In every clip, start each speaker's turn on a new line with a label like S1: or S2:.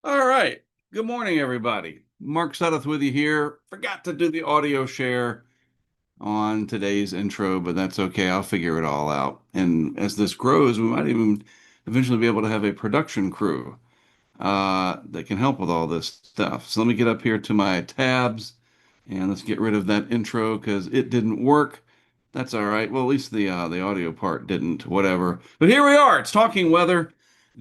S1: All right. Good morning, everybody. Mark Sudduth with you here. Forgot to do the audio share on today's intro, but that's okay. I'll figure it all out. And as this grows, we might even eventually be able to have a production crew that can help with all this stuff. So let me get up here to my tabs and let's get rid of that intro because it didn't work. That's all right. Well, at least the audio part didn't, whatever. But here we are. It's Talking Weather,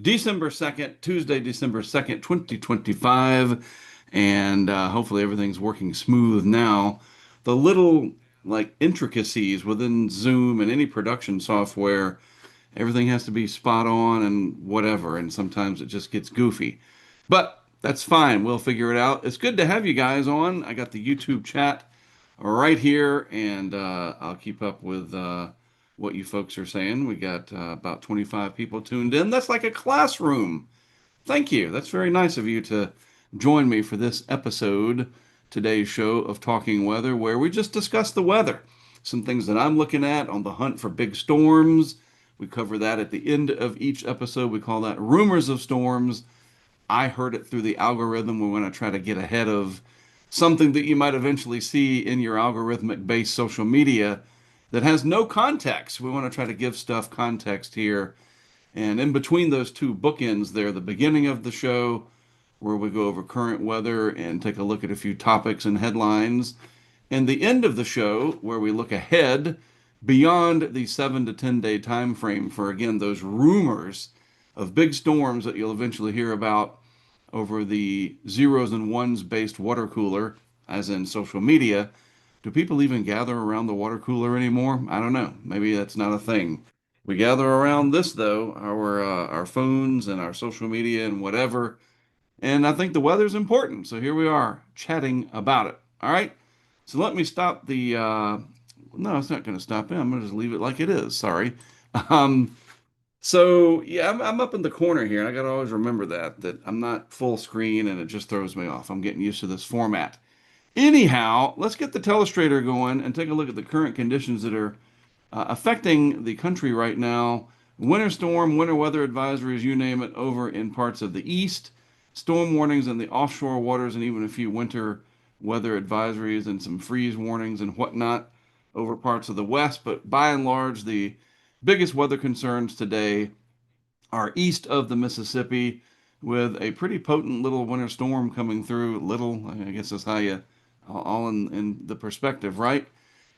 S1: December 2nd, Tuesday, December 2nd, 2025. And hopefully everything's working smooth now. The little like intricacies within Zoom and any production software, everything has to be spot on and whatever. And sometimes it just gets goofy. But that's fine. We'll figure it out. It's good to have you guys on. I got the YouTube chat right here, and I'll keep up with what you folks are saying. We got about 25 people tuned in. That's like a classroom. Thank you. That's very nice of you to join me for this episode, today's show of Talking Weather, where we just discuss the weather. Some things that I'm looking at on the hunt for big storms. We cover that at the end of each episode. We call that Rumors of Storms. I heard it through the algorithm. We want to try to get ahead of something that you might eventually see in your algorithmic based social media that has no context. We want to try to give stuff context here. And in between those two bookends, there, the beginning of the show, where we go over current weather and take a look at a few topics and headlines, and the end of the show, where we look ahead beyond the 7 to 10 day time frame for, again, those rumors of big storms that you'll eventually hear about over the zeros and ones based water cooler, as in social media. Do people even gather around the water cooler anymore? I don't know. Maybe that's not a thing. We gather around this though, our phones and our social media and whatever. And I think the weather's important. So here we are chatting about it. All right. So let me stop the. No, it's not going to stop it. I'm going to just leave it like it is. Sorry. Um, so yeah, I'm up in the corner here, and I got to always remember that I'm not full screen, and it just throws me off. I'm getting used to this format. Anyhow, let's get the telestrator going and take a look at the current conditions that are affecting the country right now. Winter storm, winter weather advisories, you name it, over in parts of the east. Storm warnings in the offshore waters, and even a few winter weather advisories and some freeze warnings and whatnot over parts of the west. But by and large, the biggest weather concerns today are east of the Mississippi, with a pretty potent little winter storm coming through. Little, I guess that's how you, all in the perspective, right?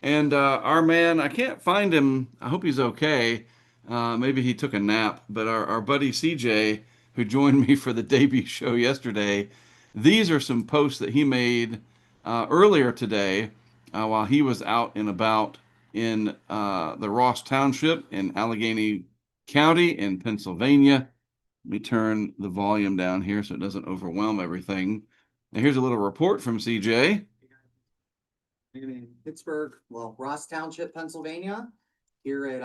S1: And our man, I can't find him. I hope he's okay. Maybe he took a nap. But our buddy CJ, who joined me for the debut show yesterday, these are some posts that he made earlier today while he was out and about in the Ross Township in Allegheny County in Pennsylvania. Let me turn the volume down here so it doesn't overwhelm everything. And here's a little report from CJ.
S2: In Pittsburgh, well, Ross Township, Pennsylvania, here at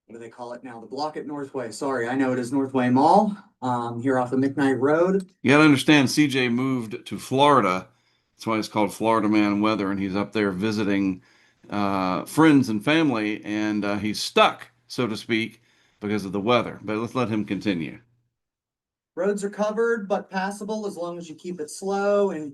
S2: what do they call it now? The block at Northway. Sorry, I know it is Northway Mall. Here off of McKnight Road.
S1: You got to understand, CJ moved to Florida. That's why it's called Florida Man Weather, and he's up there visiting friends and family, and he's stuck, so to speak, because of the weather. But let's let him continue.
S2: Roads are covered but passable as long as you keep it slow and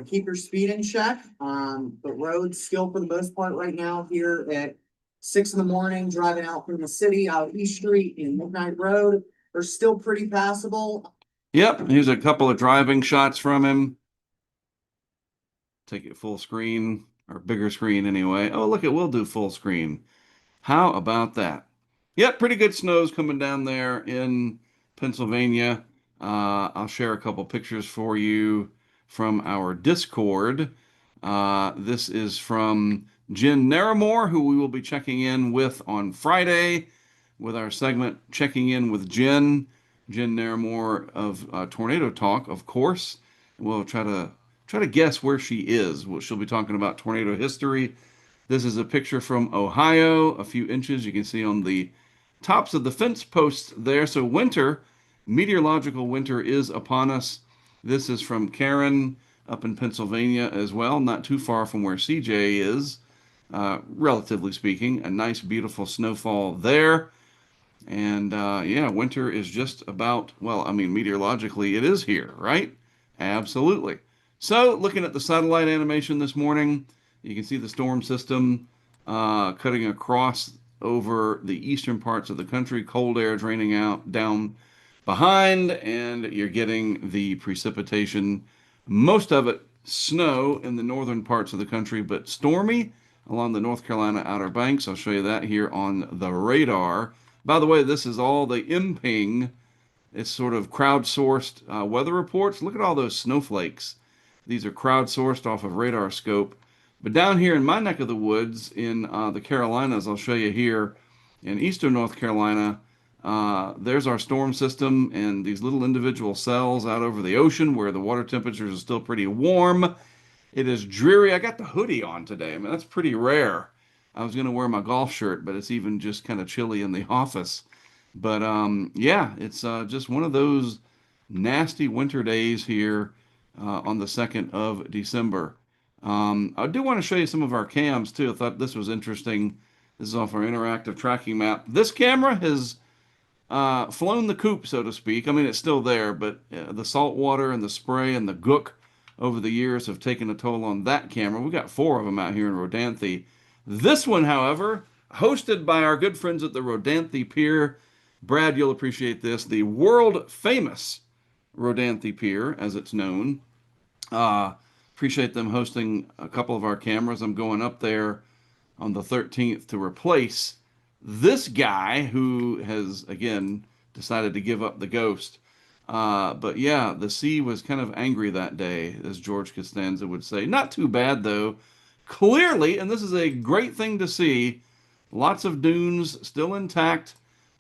S2: keep your speed in check. But roads still for the most part right now here at 6 in the morning, driving out from the city out East Street in McKnight Road are still pretty passable.
S1: Yep, here's a couple of driving shots from him. Take it full screen, or bigger screen anyway. Oh, look, it will do full screen. How about that? Yep, pretty good snows coming down there in Pennsylvania. I'll share a couple pictures for you from our Discord. This is from Jen Naramore, who we will be checking in with on Friday with our segment Checking In with Jen. Jen Naramore of Tornado Talk, of course. We'll try to guess where she is. She'll be talking about tornado history. This is a picture from Ohio, a few inches. You can see on the tops of the fence posts there. So winter, meteorological winter is upon us. This is from Karen up in Pennsylvania as well, not too far from where CJ is, relatively speaking. A nice, beautiful snowfall there. And yeah, winter is just about, well, I mean, meteorologically, it is here, right? Absolutely. So, looking at the satellite animation this morning, you can see the storm system cutting across over the eastern parts of the country, cold air draining out down behind, and you're getting the precipitation, most of it snow in the northern parts of the country, but stormy along the North Carolina Outer Banks. I'll show you that here on the radar. By the way, this is all the MPing. It's sort of crowdsourced weather reports. Look at all those snowflakes. These are crowdsourced off of Radar Scope. But down here in my neck of the woods in the Carolinas, I'll show you here in eastern North Carolina, there's our storm system and these little individual cells out over the ocean where the water temperatures are still pretty warm. It is dreary. I got the hoodie on today. I mean, that's pretty rare. I was going to wear my golf shirt, but it's even just kind of chilly in the office. But yeah, it's just one of those nasty winter days here on the 2nd of December. I do want to show you some of our cams too. I thought this was interesting. This is off our interactive tracking map. This camera has flown the coop, so to speak. I mean, it's still there, but the salt water and the spray and the gook over the years have taken a toll on that camera. We got 4 of them out here in Rodanthe. This one, however, hosted by our good friends at the Rodanthe Pier. Brad, you'll appreciate this. The world famous Rodanthe Pier, as it's known. Appreciate them hosting a couple of our cameras. I'm going up there on the 13th to replace this guy who has, again, decided to give up the ghost. But yeah, the sea was kind of angry that day, as George Costanza would say. Not too bad, though. Clearly, and this is a great thing to see, lots of dunes still intact,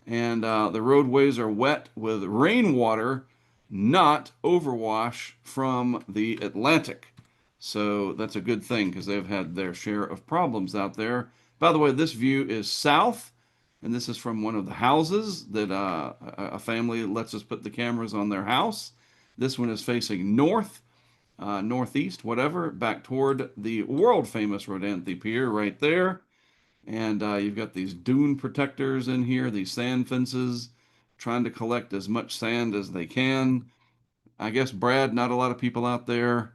S1: and the roadways are wet with rainwater, not overwash from the Atlantic. So that's a good thing because they've had their share of problems out there. By the way, this view is south, and this is from one of the houses that a family lets us put the cameras on their house. This one is facing north, northeast, whatever, back toward the world famous Rodanthe Pier right there. And you've got these dune protectors in here, these sand fences, trying to collect as much sand as they can. I guess Brad, not a lot of people out there.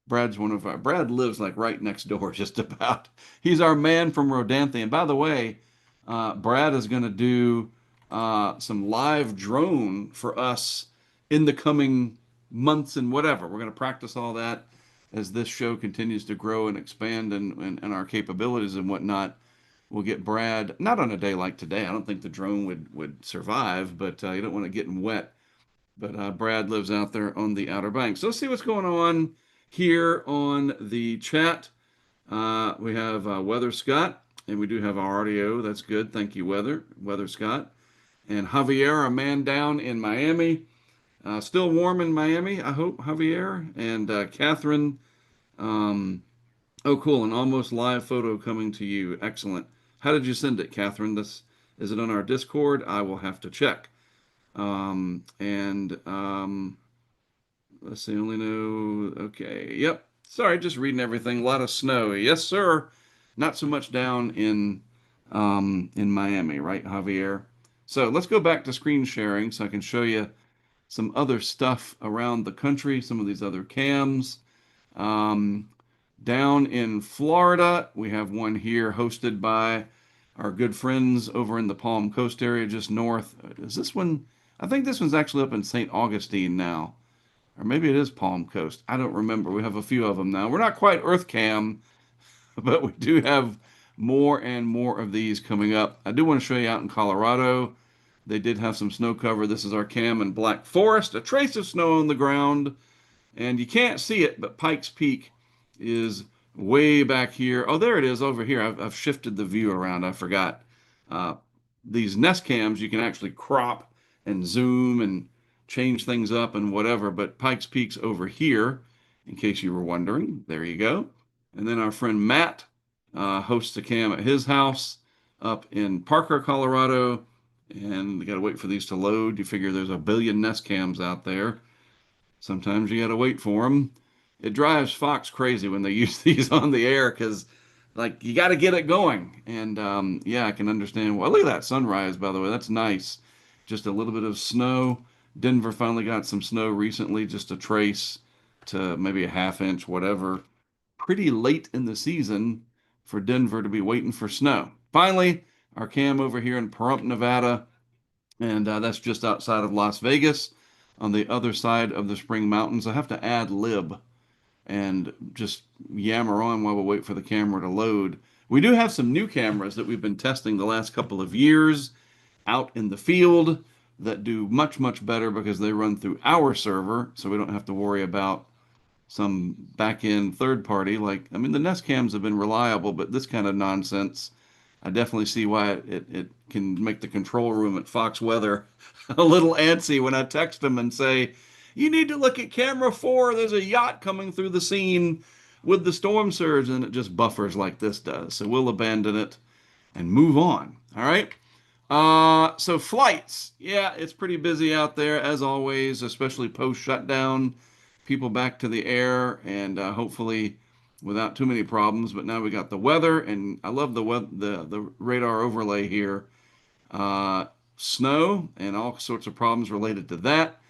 S1: Brad lives like right next door, just about. He's our man from Rodanthe. And by the way, Brad is going to do some live drone for us in the coming months and whatever. We're going to practice all that as this show continues to grow and expand and our capabilities and whatnot. We'll get Brad, not on a day like today. I don't think the drone would survive, but you don't want to get him wet. But Brad lives out there on the Outer Banks. So let's see what's going on here on the chat. We have Weather Scott, and we do have our audio. That's good. Thank you, Weather Scott. And Javier, a man down in Miami. Still warm in Miami, I hope, Javier. And Catherine, oh, cool. An almost live photo coming to you. Excellent. How did you send it, Catherine? Is it on our Discord? I will have to check. And let's see, only know. Okay, yep. Sorry, just reading everything. A lot of snow. Yes, sir. Not so much down in Miami, right, Javier? So let's go back to screen sharing so I can show you some other stuff around the country, some of these other cams. Um, Down in Florida, we have one here hosted by our good friends over in the Palm Coast area just north. Is this one? I think this one's actually up in St. Augustine now. Or maybe it is Palm Coast. I don't remember. We have a few of them now. We're not quite EarthCam, but we do have more and more of these coming up. I do want to show you out in Colorado. They did have some snow cover. This is our cam in Black Forest. A trace of snow on the ground. And you can't see it, but Pikes Peak is way back here. Oh, there it is over here. I've shifted the view around. I forgot. These Nest cams, you can actually crop and zoom and change things up and whatever, but Pikes Peak's over here, in case you were wondering. There you go. And then our friend Matt hosts a cam at his house up in Parker, Colorado. And you got to wait for these to load. You figure there's a billion Nest cams out there. Sometimes you got to wait for them. It drives Fox crazy when they use these on the air because like you got to get it going. And yeah, I can understand. Well, look at that sunrise, by the way. That's nice. Just a little bit of snow. Denver finally got some snow recently, just a trace to maybe a half inch, whatever. Pretty late in the season for Denver to be waiting for snow. Finally, our cam over here in Pahrump, Nevada, and that's just outside of Las Vegas on the other side of the Spring Mountains. I have to ad lib and just yammer on while we wait for the camera to load. We do have some new cameras that we've been testing the last couple of years out in the field that do much, much better because they run through our server, so we don't have to worry about some back end third party. Like, I mean, the Nest cams have been reliable, but this kind of nonsense, I definitely see why it can make the control room at Fox Weather a little antsy when I text them and say, you need to look at camera 4. There's a yacht coming through the scene with the storm surge, and it just buffers like this does. So we'll abandon it and move on. All right. So flights, yeah, it's pretty busy out there as always, especially post shutdown. People back to the air, and hopefully without too many problems. But now we got the weather, and I love the radar overlay here. Uh, Snow and all sorts of problems related to that,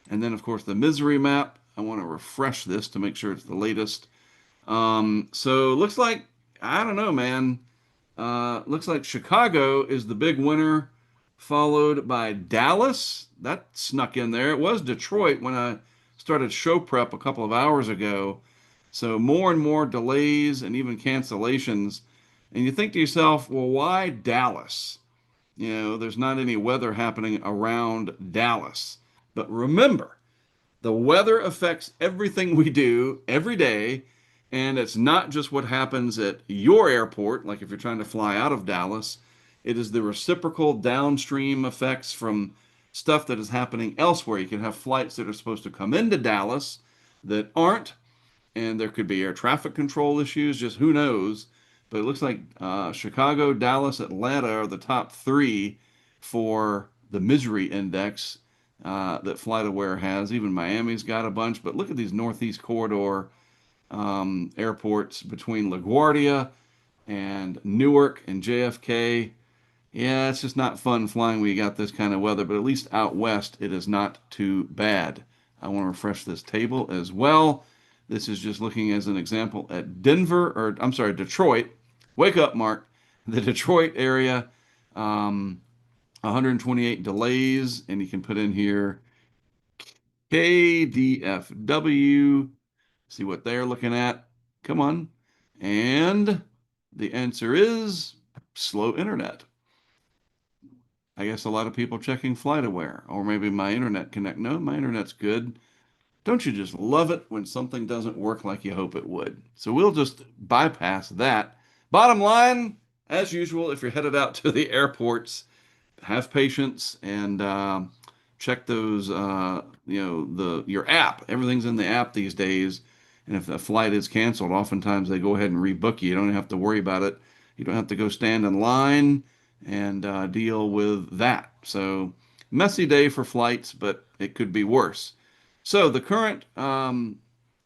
S1: and then of course the misery map. I want to refresh this to make sure it's the latest. So it looks like I don't know, man. Looks like Chicago is the big winner, followed by Dallas. That snuck in there. It was Detroit when I started show prep a couple of hours ago. So more and more delays and even cancellations. And you think to yourself, well, why Dallas? You know, there's not any weather happening around Dallas. But remember, the weather affects everything we do every day, and it's not just what happens at your airport, like if you're trying to fly out of Dallas. It is the reciprocal downstream effects from stuff that is happening elsewhere. You can have flights that are supposed to come into Dallas that aren't, and there could be air traffic control issues, just who knows. But it looks like Chicago, Dallas, Atlanta are the top three for the misery index that FlightAware has. Even Miami's got a bunch. But look at these Northeast Corridor airports between LaGuardia and Newark and JFK. Yeah, it's just not fun flying when you got this kind of weather, but at least out west it is not too bad. I want to refresh this table as well. This is just looking as an example at Denver, or I'm sorry, Detroit. Wake up, Mark. The Detroit area, 128 delays, and you can put in here KDFW, see what they're looking at. Come on. And the answer is slow internet. I guess a lot of people checking FlightAware, or maybe my internet connect. No, my internet's good. Don't you just love it when something doesn't work like you hope it would? So we'll just bypass that. Bottom line, as usual, if you're headed out to the airports, have patience and check those. Your app. Everything's in the app these days. And if a flight is canceled, oftentimes they go ahead and rebook you. You don't have to worry about it. You don't have to go stand in line and deal with that. So messy day for flights, but it could be worse. So the current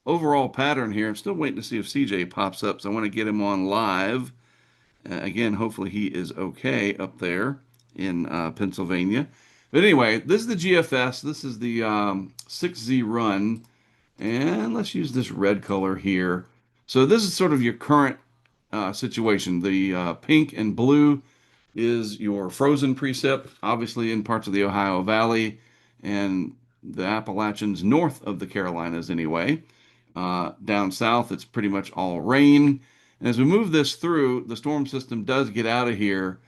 S1: overall pattern here, I'm still waiting to see if CJ pops up. So I want to get him on live. Again, hopefully he is okay up there in Pennsylvania. But anyway, this is the GFS. This is the 6Z run. And let's use this red color here. So this is sort of your current situation. The pink and blue is your frozen precip, obviously in parts of the Ohio Valley and the Appalachians north of the Carolinas anyway. Down south, it's pretty much all rain. And as we move this through, the storm system does get out of here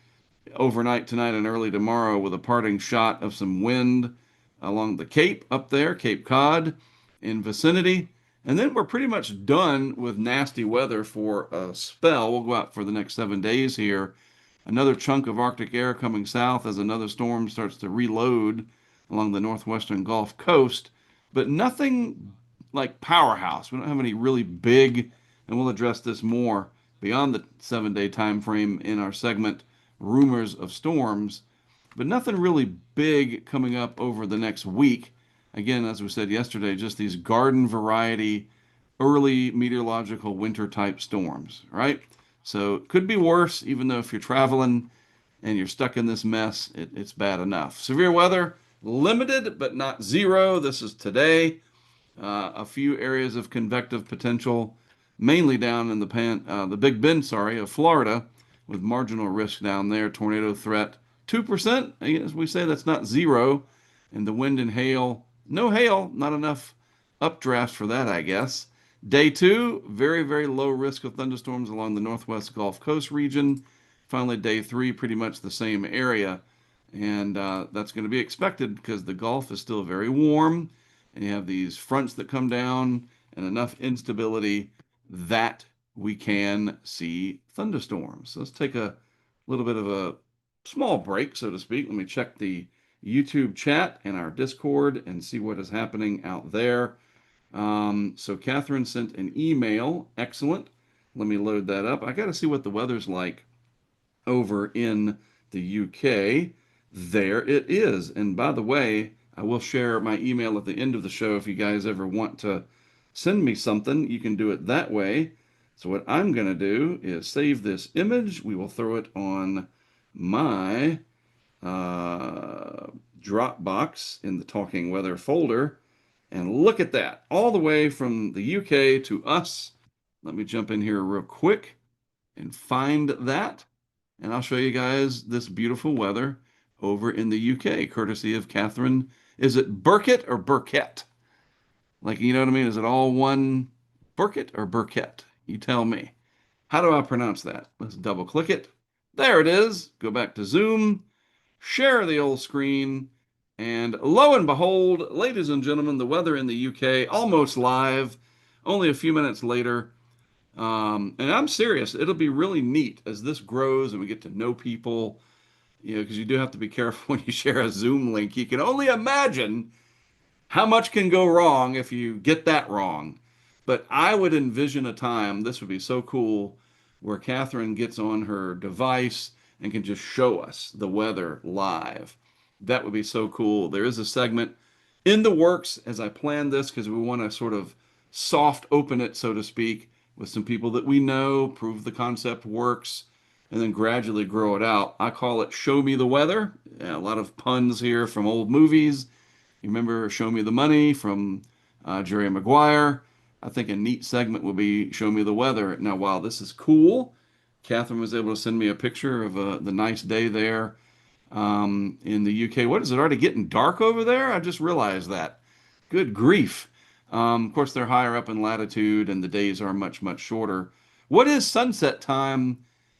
S1: overnight tonight and early tomorrow with a parting shot of some wind along the Cape up there, Cape Cod in vicinity. And then we're pretty much done with nasty weather for a spell. We'll go out for the next 7 days here. Another chunk of Arctic air coming south as another storm starts to reload along the northwestern Gulf Coast, but nothing like powerhouse. We don't have any really big, and we'll address this more beyond the 7 day time frame in our segment Rumors of Storms, but nothing really big coming up over the next week. Again, as we said yesterday, just these garden variety early meteorological winter type storms, right? So it could be worse, even though if you're traveling and you're stuck in this mess, it's bad enough. Severe weather, limited but not zero. This is today. A few areas of convective potential, mainly down in the Big Bend, of Florida, with marginal risk down there. Tornado threat, 2%. As we say, that's not zero. And the wind and hail, no hail, not enough updrafts for that, I guess. Day two, very, very low risk of thunderstorms along the northwest Gulf Coast region. Finally, day three, pretty much the same area. And that's going to be expected because the Gulf is still very warm. And you have these fronts that come down and enough instability that we can see thunderstorms. So let's take a little bit of a small break, so to speak. Let me check the YouTube chat and our Discord and see what is happening out there. So Catherine sent an email. Excellent. Let me load that up. I got to see what the weather's like over in the UK. There it is. And by the way, I will share my email at the end of the show. If you guys ever want to send me something, you can do it that way. So what I'm going to do is save this image. We will throw it on my Dropbox in the Talking Weather folder. And look at that, all the way from the UK to us. Let me jump in here real quick and find that. And I'll show you guys this beautiful weather over in the UK, courtesy of Catherine. Is it Burkett or Burkett? Like, you know what I mean? Is it all one Burkett or Burkett? You tell me. How do I pronounce that? Let's double click it. There it is. Go back to Zoom, share the old screen, and lo and behold, ladies and gentlemen, the weather in the UK almost live, only a few minutes later. And I'm serious. It'll be really neat as this grows and we get to know people, because you do have to be careful when you share a Zoom link. You can only imagine how much can go wrong if you get that wrong. But I would envision a time, this would be so cool, where Catherine gets on her device and can just show us the weather live. That would be so cool. There is a segment in the works as I plan this because we want to sort of soft open it, so to speak, with some people that we know, prove the concept works, and then gradually grow it out. I call it Show Me the Weather. Yeah, a lot of puns here from old movies. You remember Show Me the Money from Jerry Maguire? I think a neat segment would be Show Me the Weather. Now, while this is cool, Catherine was able to send me a picture of the nice day there in the UK. What is it, already getting dark over there? I just realized that. Good grief. Of course, they're higher up in latitude and the days are much, much shorter. What is sunset time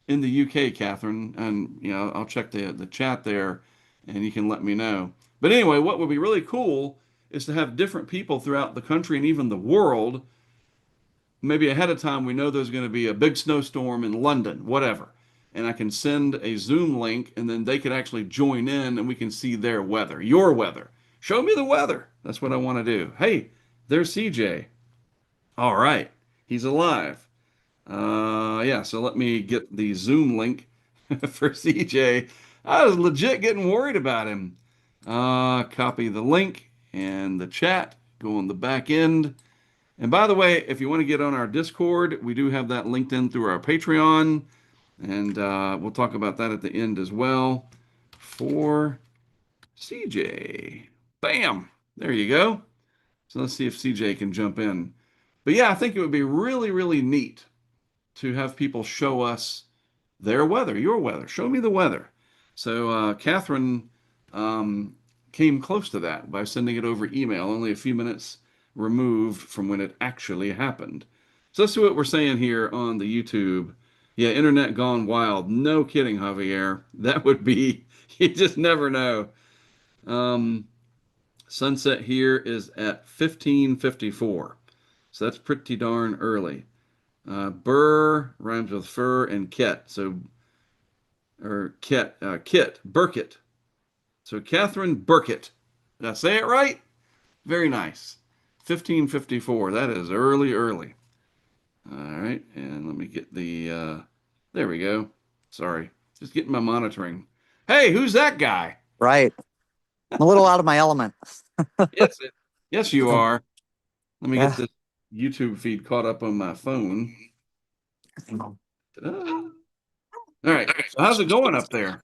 S1: in the UK, Catherine? And, I'll check the chat there and you can let me know. But anyway, what would be really cool is to have different people throughout the country and even the world. Maybe ahead of time, we know there's going to be a big snowstorm in London, whatever. And I can send a Zoom link and then they could actually join in and we can see their weather, your weather. Show me the weather. That's what I want to do. Hey, there's CJ. All right. He's alive. Yeah, so let me get the Zoom link for CJ. I was legit getting worried about him. Copy the link and the chat, go on the back end. And by the way, if you want to get on our Discord, we do have that linked in through our Patreon. And we'll talk about that at the end as well for CJ. Bam! There you go. So let's see if CJ can jump in. But yeah, I think it would be really, really neat to have people show us their weather, your weather. Show me the weather. So Catherine came close to that by sending it over email, only a few minutes removed from when it actually happened. So let's see what we're saying here on the YouTube. Yeah, internet gone wild. No kidding, Javier. That would be, you just never know. Sunset here is at 15:54. So that's pretty darn early. Burr rhymes with fur and ket. So, or Kit, Burkett. So Catherine Burkett. Did I say it right? Very nice. 15:54. That is early, early. All right, and let me get the, there we go. Sorry, just getting my monitoring. Hey, who's that guy?
S3: Right. I'm a little out of my element.
S1: Yes, yes, you are. Let me
S3: Yeah.
S1: get this YouTube feed caught up on my phone. All right. So how's it going up there?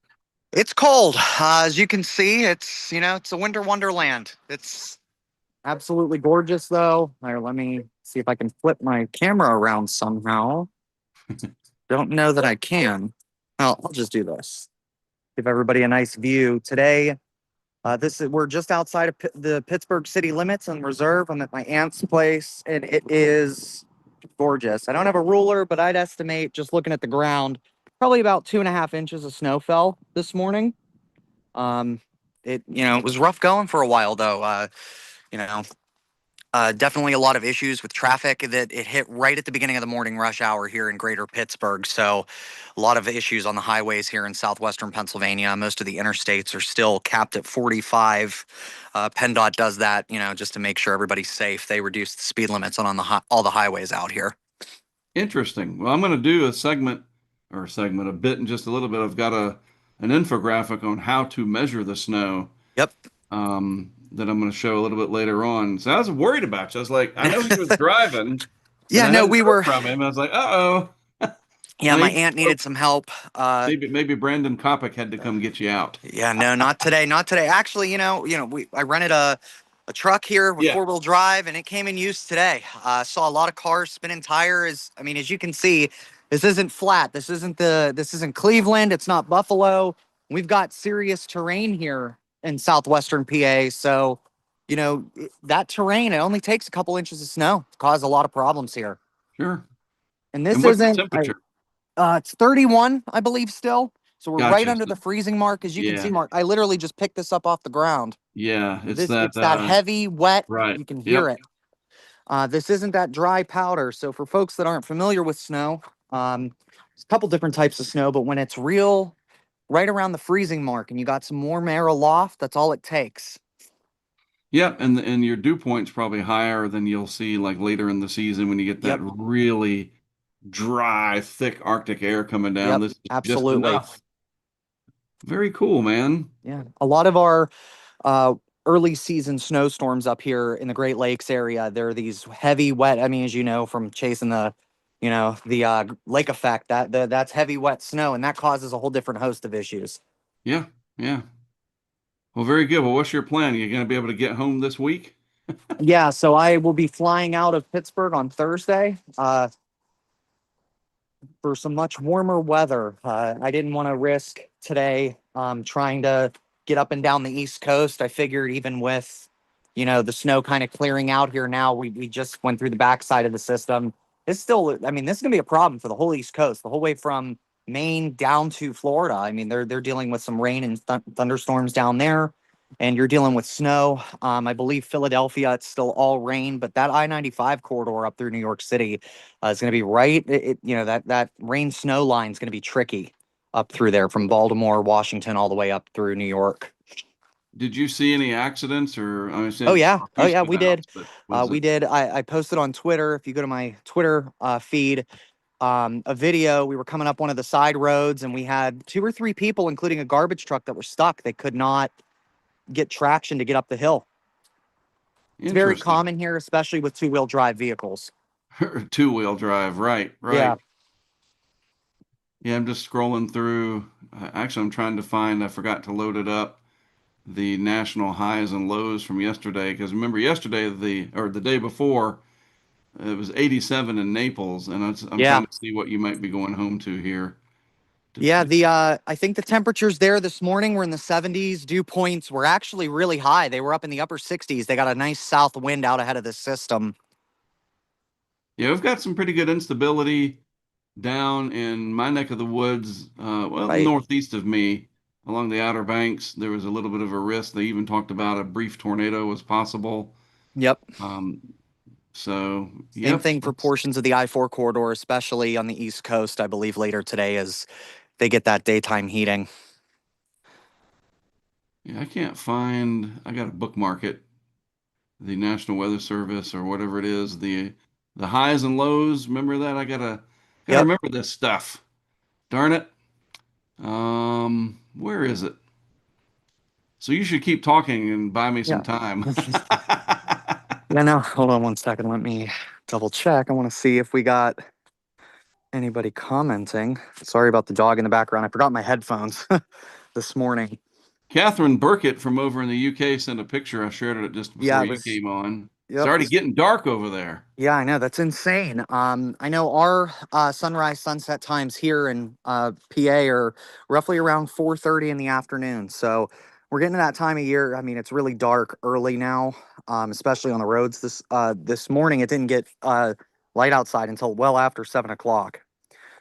S3: It's cold. As you can see, it's a winter wonderland. It's absolutely gorgeous though. Here, let me see if I can flip my camera around somehow. Don't know that I can. I'll just do this. Give everybody a nice view. Today, we're just outside of the Pittsburgh city limits on Reserve. I'm at my aunt's place, and it is gorgeous. I don't have a ruler, but I'd estimate, just looking at the ground, probably about 2.5 inches of snow fell this morning. It was rough going for a while though. You know, Definitely a lot of issues with traffic that it hit right at the beginning of the morning rush hour here in greater Pittsburgh. So a lot of issues on the highways here in southwestern Pennsylvania. Most of the interstates are still capped at 45. PennDOT does that, just to make sure everybody's safe. They reduce the speed limits on all the highways out here.
S1: Interesting. Well, I'm going to do a bit in just a little bit. I've got an infographic on how to measure the snow.
S3: Yep.
S1: That I'm going to show a little bit later on. So I was worried about you. I was like, I know he was driving.
S3: Yeah, no, we were
S1: from him. I was like, uh-oh.
S3: Yeah, my
S1: Maybe-
S3: aunt needed some help.
S1: Maybe Brandon Kopic had to come get you out.
S3: Yeah, no, not today, not today. Actually, I rented a truck here with
S1: Yeah.
S3: 4-wheel drive, and it came in use today. Saw a lot of cars spinning tires. I mean, as you can see, this isn't flat. This isn't Cleveland. It's not Buffalo. We've got serious terrain here in southwestern PA. So, that terrain, it only takes a couple inches of snow to cause a lot of problems here.
S1: Sure.
S3: And this
S1: And what's the
S3: isn't.
S1: temperature?
S3: It's 31, I believe, still. So we're right
S1: Gotcha.
S3: under the freezing mark, as you can
S1: Yeah.
S3: see, Mark. I literally just picked this up off the ground.
S1: Yeah, it's
S3: It's that heavy, wet.
S1: right.
S3: You can hear it. This isn't that dry powder. So for folks that aren't familiar with snow, there's a couple different types of snow, but when it's real, right around the freezing mark, and you got some warm air aloft, that's all it takes.
S1: Yeah, and your dew point's probably higher than you'll see like later in the season when you get that
S3: Yep.
S1: really dry, thick Arctic air coming down.
S3: Yep,
S1: This is
S3: absolutely.
S1: just enough. Very cool, man.
S3: Yeah, a lot of our early season snowstorms up here in the Great Lakes area, there are these heavy, wet. I mean, as you know from chasing the lake effect, that's heavy, wet snow, and that causes a whole different host of issues.
S1: Yeah, yeah. Well, very good. Well, what's your plan? You're going to be able to get home this week?
S3: Yeah, so I will be flying out of Pittsburgh on Thursday for some much warmer weather. I didn't want to risk today trying to get up and down the East Coast. I figured even with, the snow kind of clearing out here now, we just went through the backside of the system. This is going to be a problem for the whole East Coast, the whole way from Maine down to Florida. I mean, they're dealing with some rain and thunderstorms down there, and you're dealing with snow. I believe Philadelphia, it's still all rain, but that I-95 corridor up through New York City is going to be right. That rain snow line is going to be tricky up through there from Baltimore, Washington, all the way up through New York.
S1: Did you see any accidents or?
S3: Oh yeah, we did.
S1: We
S3: did. I posted on Twitter. If you go to my Twitter feed, a video. We were coming up one of the side roads, and we had 2 or 3 people, including a garbage truck, that were stuck. They could not get traction to get up the hill. It's very common here, especially with 2-wheel drive vehicles.
S1: 2-wheel drive, right.
S3: Yeah.
S1: Yeah, I'm just scrolling through. Actually, I'm trying to find, I forgot to load it up, the national highs and lows from yesterday. Because remember, yesterday, the day before, it was 87 in Naples. And I'm trying to see what you might be going home to here.
S3: Yeah, I think the temperatures there this morning were in the 70s. Dew points were actually really high. They were up in the upper 60s. They got a nice south wind out ahead of the system.
S1: Yeah, we've got some pretty good instability down in my neck of the woods,
S3: Right.
S1: northeast of me, along the Outer Banks. There was a little bit of a risk. They even talked about a brief tornado was possible.
S3: Yep.
S1: So,
S3: Same thing for portions of the I-4 corridor, especially on the East Coast, I believe later today, as they get that daytime heating.
S1: Yeah, I can't find, I got to bookmark it. The National Weather Service or whatever it is, the highs and lows. Remember that? I gotta remember this stuff. Darn it. Where is it? So you should keep talking and buy me some time.
S3: Yeah, no, hold on one second. Let me double check. I want to see if we got anybody commenting. Sorry about the dog in the background. I forgot my headphones this morning.
S1: Catherine Burkett from over in the UK sent a picture. I shared it just
S3: Yeah,
S1: before
S3: it
S1: you
S3: was.
S1: came on. It's
S3: Yep.
S1: already getting dark over there.
S3: Yeah, I know. That's insane. I know our sunrise sunset times here in PA are roughly around 4:30 in the afternoon. So we're getting to that time of year. I mean, it's really dark early now, especially on the roads. This morning, it didn't get light outside until well after 7 o'clock.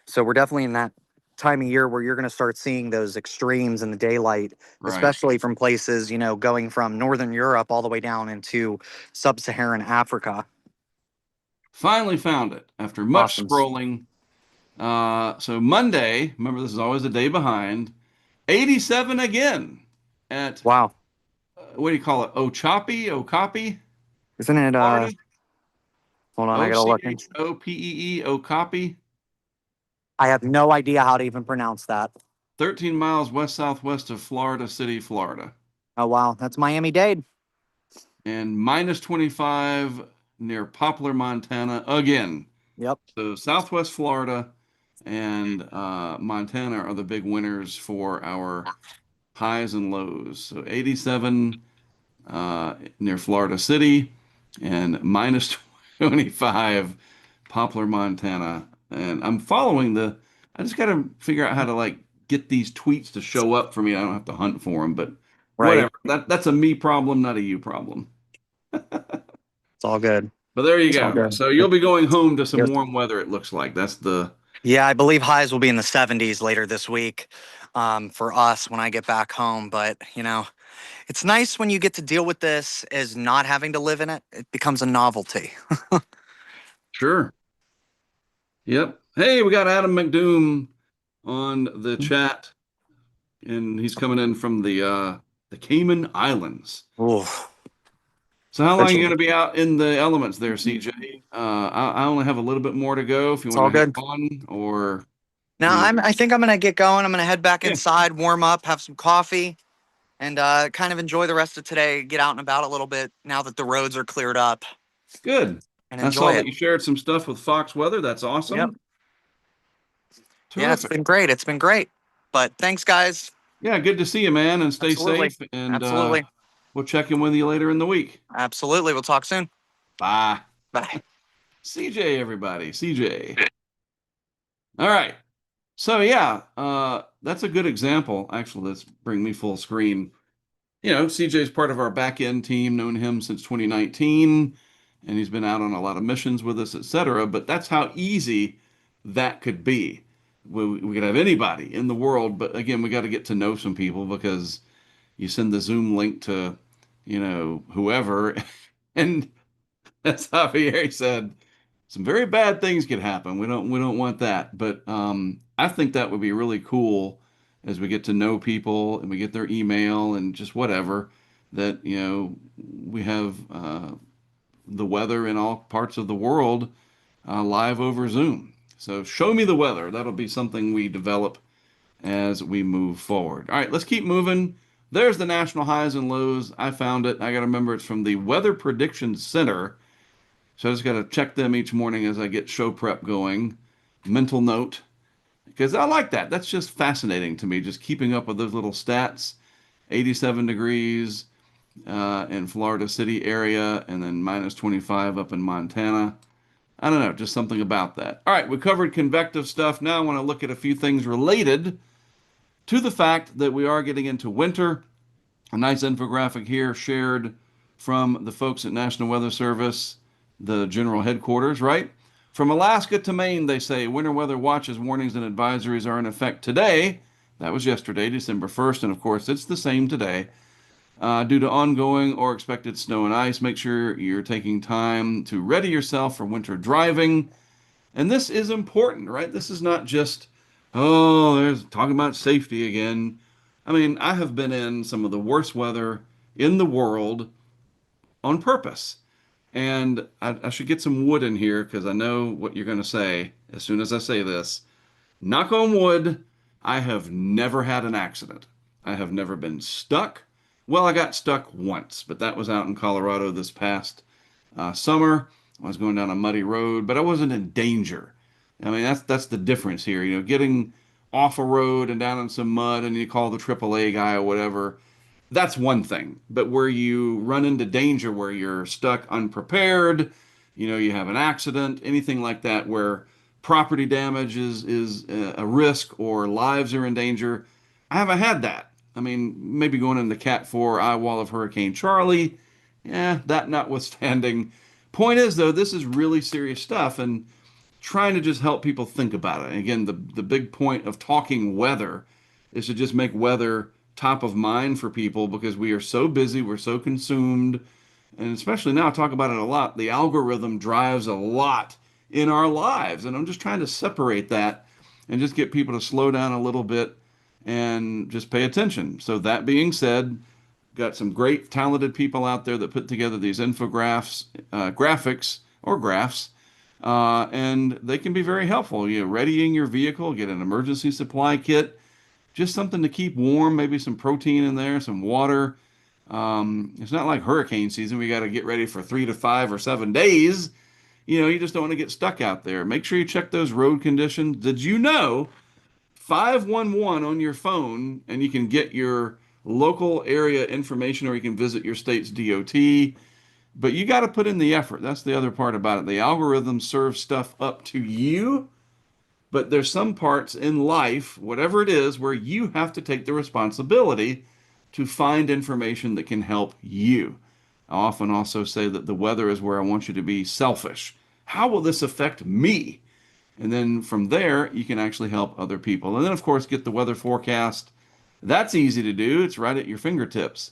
S3: So we're definitely in that time of year where you're going to start seeing those extremes in the daylight,
S1: Right.
S3: especially from places, going from Northern Europe all the way down into Sub-Saharan Africa.
S1: Finally found it after much
S3: Awesome.
S1: scrolling. So Monday, remember this is always a day behind, 87 again at,
S3: Wow.
S1: what do you call it? Okapi,
S3: Isn't it,
S1: Florida?
S3: hold on, I gotta look.
S1: Ochopee, Okapi,
S3: I have no idea how to even pronounce that.
S1: 13 miles west-southwest of Florida City, Florida.
S3: Oh, wow. That's Miami-Dade.
S1: And minus 25 near Poplar, Montana again.
S3: Yep.
S1: So Southwest Florida and Montana are the big winners for our highs and lows. So 87 near Florida City and minus 25 Poplar, Montana. And I'm following I just got to figure out how to like get these tweets to show up for me. I don't have to hunt for them, but
S3: Right.
S1: whatever. That's a me problem, not a you problem.
S3: It's all good.
S1: But there you
S3: It's all
S1: go.
S3: good.
S1: So you'll be going home to some
S3: Yes.
S1: warm weather, it looks like. That's the
S3: Yeah, I believe highs will be in the 70s later this week for us when I get back home. But, it's nice when you get to deal with this as not having to live in it. It becomes a novelty.
S1: sure. Yep. Hey, we got Adam McDoom on the chat, and he's coming in from the Cayman Islands.
S3: Ooh.
S1: So how long are you going to be out in the elements there, CJ? I only have a little bit more to go. If you
S3: It's
S1: want
S3: all
S1: to hang
S3: good.
S1: on, or
S3: Now,
S1: you know,
S3: I think I'm going to get going. I'm going to head back
S1: yeah,
S3: inside, warm up, have some coffee, and kind of enjoy the rest of today. Get out and about a little bit now that the roads are cleared up
S1: good.
S3: and
S1: I saw
S3: enjoy
S1: that
S3: it.
S1: you shared some stuff with Fox Weather. That's
S3: Yep.
S1: awesome.
S3: Yeah, it's
S1: Terrific.
S3: been great. It's been great. But thanks, guys.
S1: Yeah, good to see you, man, and stay
S3: Absolutely.
S1: safe. And
S3: Absolutely.
S1: we'll check in with you later in the week.
S3: Absolutely. We'll talk soon.
S1: Bye.
S3: Bye.
S1: CJ, everybody. CJ. All right. So yeah, that's a good example. Actually, let's bring me full screen. CJ's part of our back end team, known him since 2019, and he's been out on a lot of missions with us, etc. But that's how easy that could be. We could have anybody in the world, but again, we got to get to know some people because you send the Zoom link to, whoever, and as Javier said, some very bad things could happen. We don't want that. But I think that would be really cool as we get to know people and we get their email and just whatever that we have the weather in all parts of the world live over Zoom. So show me the weather. That'll be something we develop as we move forward. All right, let's keep moving. There's the national highs and lows. I found it. I got to remember it's from the Weather Prediction Center. So I just got to check them each morning as I get show prep going. Mental note, because I like that. That's just fascinating to me, just keeping up with those little stats. 87 degrees in Florida City area, and then minus 25 up in Montana. I don't know, just something about that. All right, we covered convective stuff. Now I want to look at a few things related to the fact that we are getting into winter. A nice infographic here shared from the folks at National Weather Service, the general headquarters, right? From Alaska to Maine, they say winter weather watches, warnings, and advisories are in effect today. That was yesterday, December 1st, and of course, it's the same today. Due to ongoing or expected snow and ice, make sure you're taking time to ready yourself for winter driving. And this is important, right? This is not just, oh, there's talking about safety again. I mean, I have been in some of the worst weather in the world on purpose. And I should get some wood in here because I know what you're going to say as soon as I say this. Knock on wood, I have never had an accident. I have never been stuck. Well, I got stuck once, but that was out in Colorado this past summer. I was going down a muddy road, but I wasn't in danger. I mean, that's the difference here. You know, getting off a road and down in some mud and you call the AAA guy or whatever, that's one thing. But where you run into danger, where you're stuck unprepared, you know, you have an accident, anything like that, where property damage is a risk or lives are in danger. I haven't had that. I mean, maybe going into Cat 4 eye wall of Hurricane Charlie, yeah, that notwithstanding. Point is, though, this is really serious stuff, and trying to just help people think about it. And again, the big point of talking weather is to just make weather top of mind for people because we are so busy, we're so consumed, and especially now, I talk about it a lot. The algorithm drives a lot in our lives, and I'm just trying to separate that and just get people to slow down a little bit and just pay attention. So that being said, got some great talented people out there that put together these infographics, graphics or graphs, and they can be very helpful. You know, readying your vehicle, get an emergency supply kit, just something to keep warm, maybe some protein in there, some water. It's not like hurricane season. We got to get ready for 3 to 5 or 7 days. You know, you just don't want to get stuck out there. Make sure you check those road conditions. Did you know 511 on your phone and you can get your local area information or you can visit your state's DOT? But you got to put in the effort. That's the other part about it. The algorithm serves stuff up to you, but there's some parts in life, whatever it is, where you have to take the responsibility to find information that can help you. I often also say that the weather is where I want you to be selfish. How will this affect me? And then from there, you can actually help other people. And then, of course, get the weather forecast. That's easy to do. It's right at your fingertips.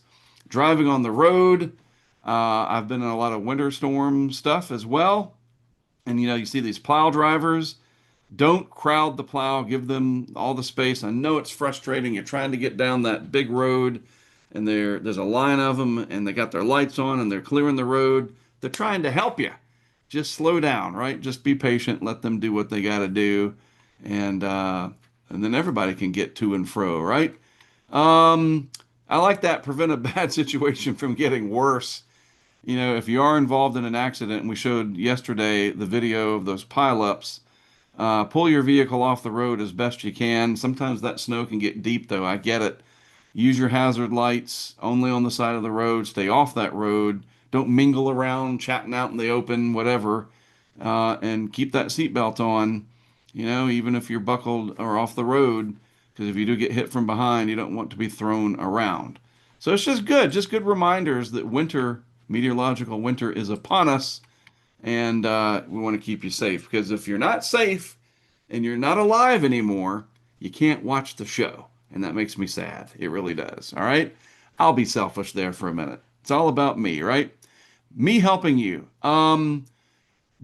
S1: Driving on the road, I've been in a lot of winter storm stuff as well. And, you know, you see these plow drivers. Don't crowd the plow. Give them all the space. I know it's frustrating. You're trying to get down that big road, and there's a line of them, and they got their lights on, and they're clearing the road. They're trying to help you. Just slow down, right? Just be patient. Let them do what they got to do, and then everybody can get to and fro, right? I like that. Prevent a bad situation from getting worse. You know, if you are involved in an accident, and we showed yesterday the video of those pileups, pull your vehicle off the road as best you can. Sometimes that snow can get deep, though. I get it. Use your hazard lights only on the side of the road. Stay off that road. Don't mingle around, chatting out in the open, whatever. And keep that seatbelt on, you know, even if you're buckled or off the road, because if you do get hit from behind, you don't want to be thrown around. So it's just good reminders that winter, meteorological winter, is upon us, and we want to keep you safe. Because if you're not safe and you're not alive anymore, you can't watch the show, and that makes me sad. It really does. All right, I'll be selfish there for a minute. It's all about me, right? Me helping you. Jen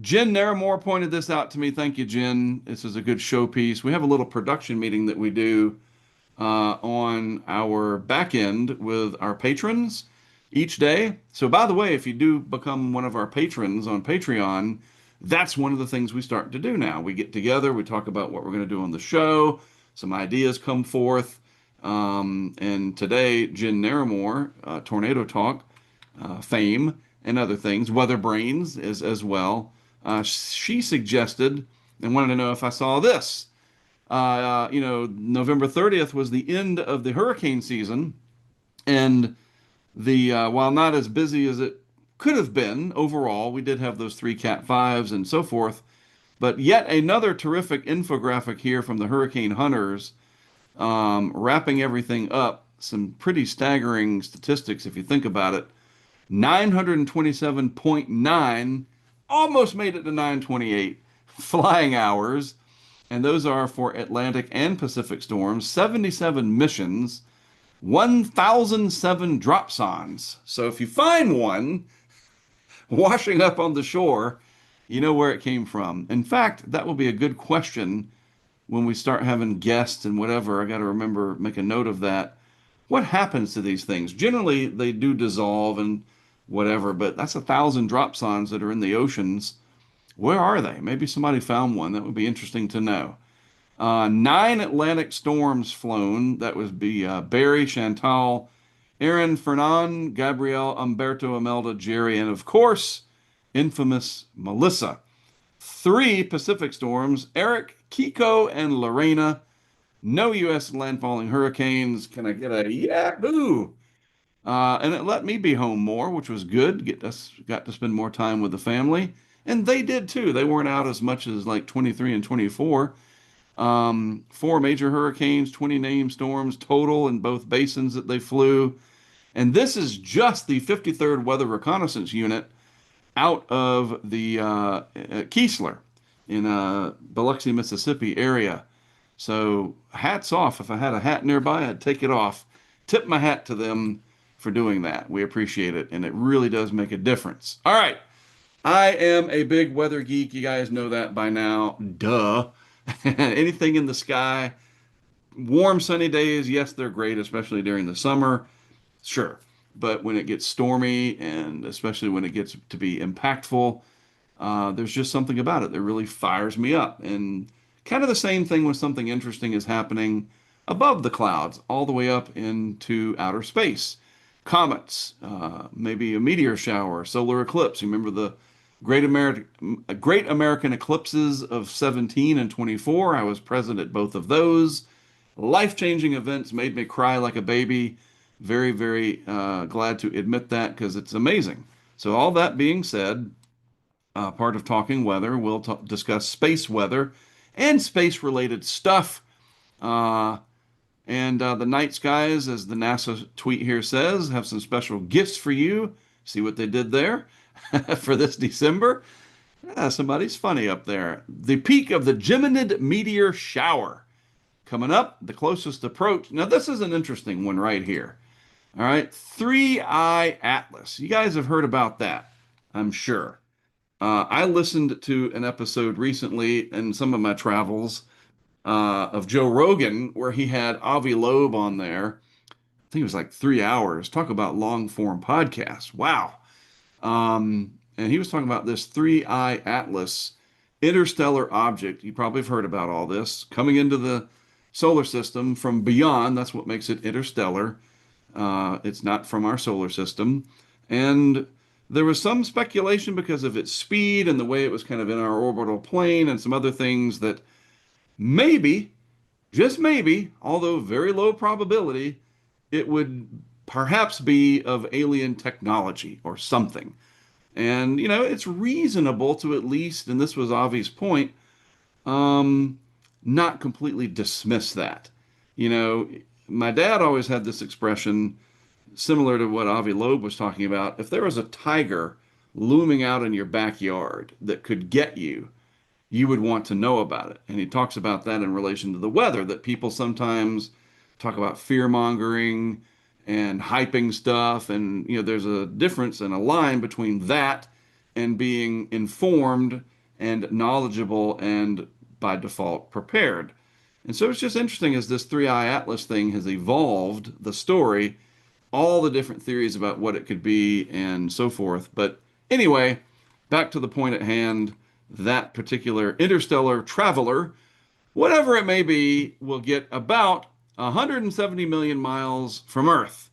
S1: Naramore pointed this out to me. Thank you, Jen. This is a good showpiece. We have a little production meeting that we do on our back end with our patrons each day. So, by the way, if you do become one of our patrons on Patreon, that's one of the things we start to do now. We get together, we talk about what we're going to do on the show, some ideas come forth. And today, Jen Naramore, Tornado Talk fame, and other things, Weather Brains is as well. She suggested and wanted to know if I saw this. You know, November 30th was the end of the hurricane season, and the while not as busy as it could have been overall, we did have those 3 Cat 5s and so forth. But yet another terrific infographic here from the Hurricane Hunters, wrapping everything up. Some pretty staggering statistics if you think about it. 927.9, almost made it to 928 flying hours. And those are for Atlantic and Pacific storms, 77 missions, 1,007 dropsons. So if you find one washing up on the shore, you know where it came from. In fact, that will be a good question when we start having guests and whatever. I got to remember, make a note of that. What happens to these things? Generally, they do dissolve and whatever, but that's 1,000 dropsons that are in the oceans. Where are they? Maybe somebody found one. That would be interesting to know. 9 Atlantic storms flown. That was Barry, Chantal, Aaron, Fernand, Gabrielle, Umberto, Imelda, Jerry, and of course, infamous Melissa. 3 Pacific storms, Eric, Kiko, and Lorena. No U.S. landfalling hurricanes. Can I get a yahoo? And it let me be home more, which was good. Got to spend more time with the family, and they did too. They weren't out as much as like 23 and 24. 4 major hurricanes, 20 named storms total in both basins that they flew. And this is just the 53rd Weather Reconnaissance Unit out of the Keesler in Biloxi, Mississippi area. So hats off. If I had a hat nearby, I'd take it off. Tip my hat to them for doing that. We appreciate it, and it really does make a difference. All right. I am a big weather geek. You guys know that by now. Duh. Anything in the sky. Warm, sunny days, yes, they're great, especially during the summer. Sure. But when it gets stormy, and especially when it gets to be impactful, there's just something about it that really fires me up. And kind of the same thing when something interesting is happening above the clouds, all the way up into outer space. Comets, maybe a meteor shower, solar eclipse. You remember the Great American eclipses of 17 and 24. I was present at both of those. Life-changing events, made me cry like a baby. Very, very glad to admit that because it's amazing. So all that being said, part of Talking Weather, we'll discuss space weather and space-related stuff. And the night skies, as the NASA tweet here says, have some special gifts for you. See what they did there for this December? Somebody's funny up there. The peak of the Geminid meteor shower. Coming up, the closest approach. Now, this is an interesting one right here. All right, 3I Atlas. You guys have heard about that, I'm sure. I listened to an episode recently in some of my travels of Joe Rogan where he had Avi Loeb on there. I think it was like 3 hours. Talk about long form podcasts. Wow. And he was talking about this 3I Atlas interstellar object. You probably have heard about all this coming into the solar system from beyond. That's what makes it interstellar. It's not from our solar system. And there was some speculation because of its speed and the way it was kind of in our orbital plane and some other things that maybe, just maybe, although very low probability, it would perhaps be of alien technology or something. And, you know, it's reasonable to at least, and this was Avi's point, not completely dismiss that. You know, my dad always had this expression similar to what Avi Loeb was talking about. If there was a tiger looming out in your backyard that could get you, you would want to know about it. And he talks about that in relation to the weather, that people sometimes talk about fear mongering and hyping stuff. And, you know, there's a difference and a line between that and being informed and knowledgeable and by default prepared. And so it's just interesting as this 3I Atlas thing has evolved, the story, all the different theories about what it could be and so forth. But anyway, back to the point at hand, that particular interstellar traveler, whatever it may be, will get about 170 million miles from Earth.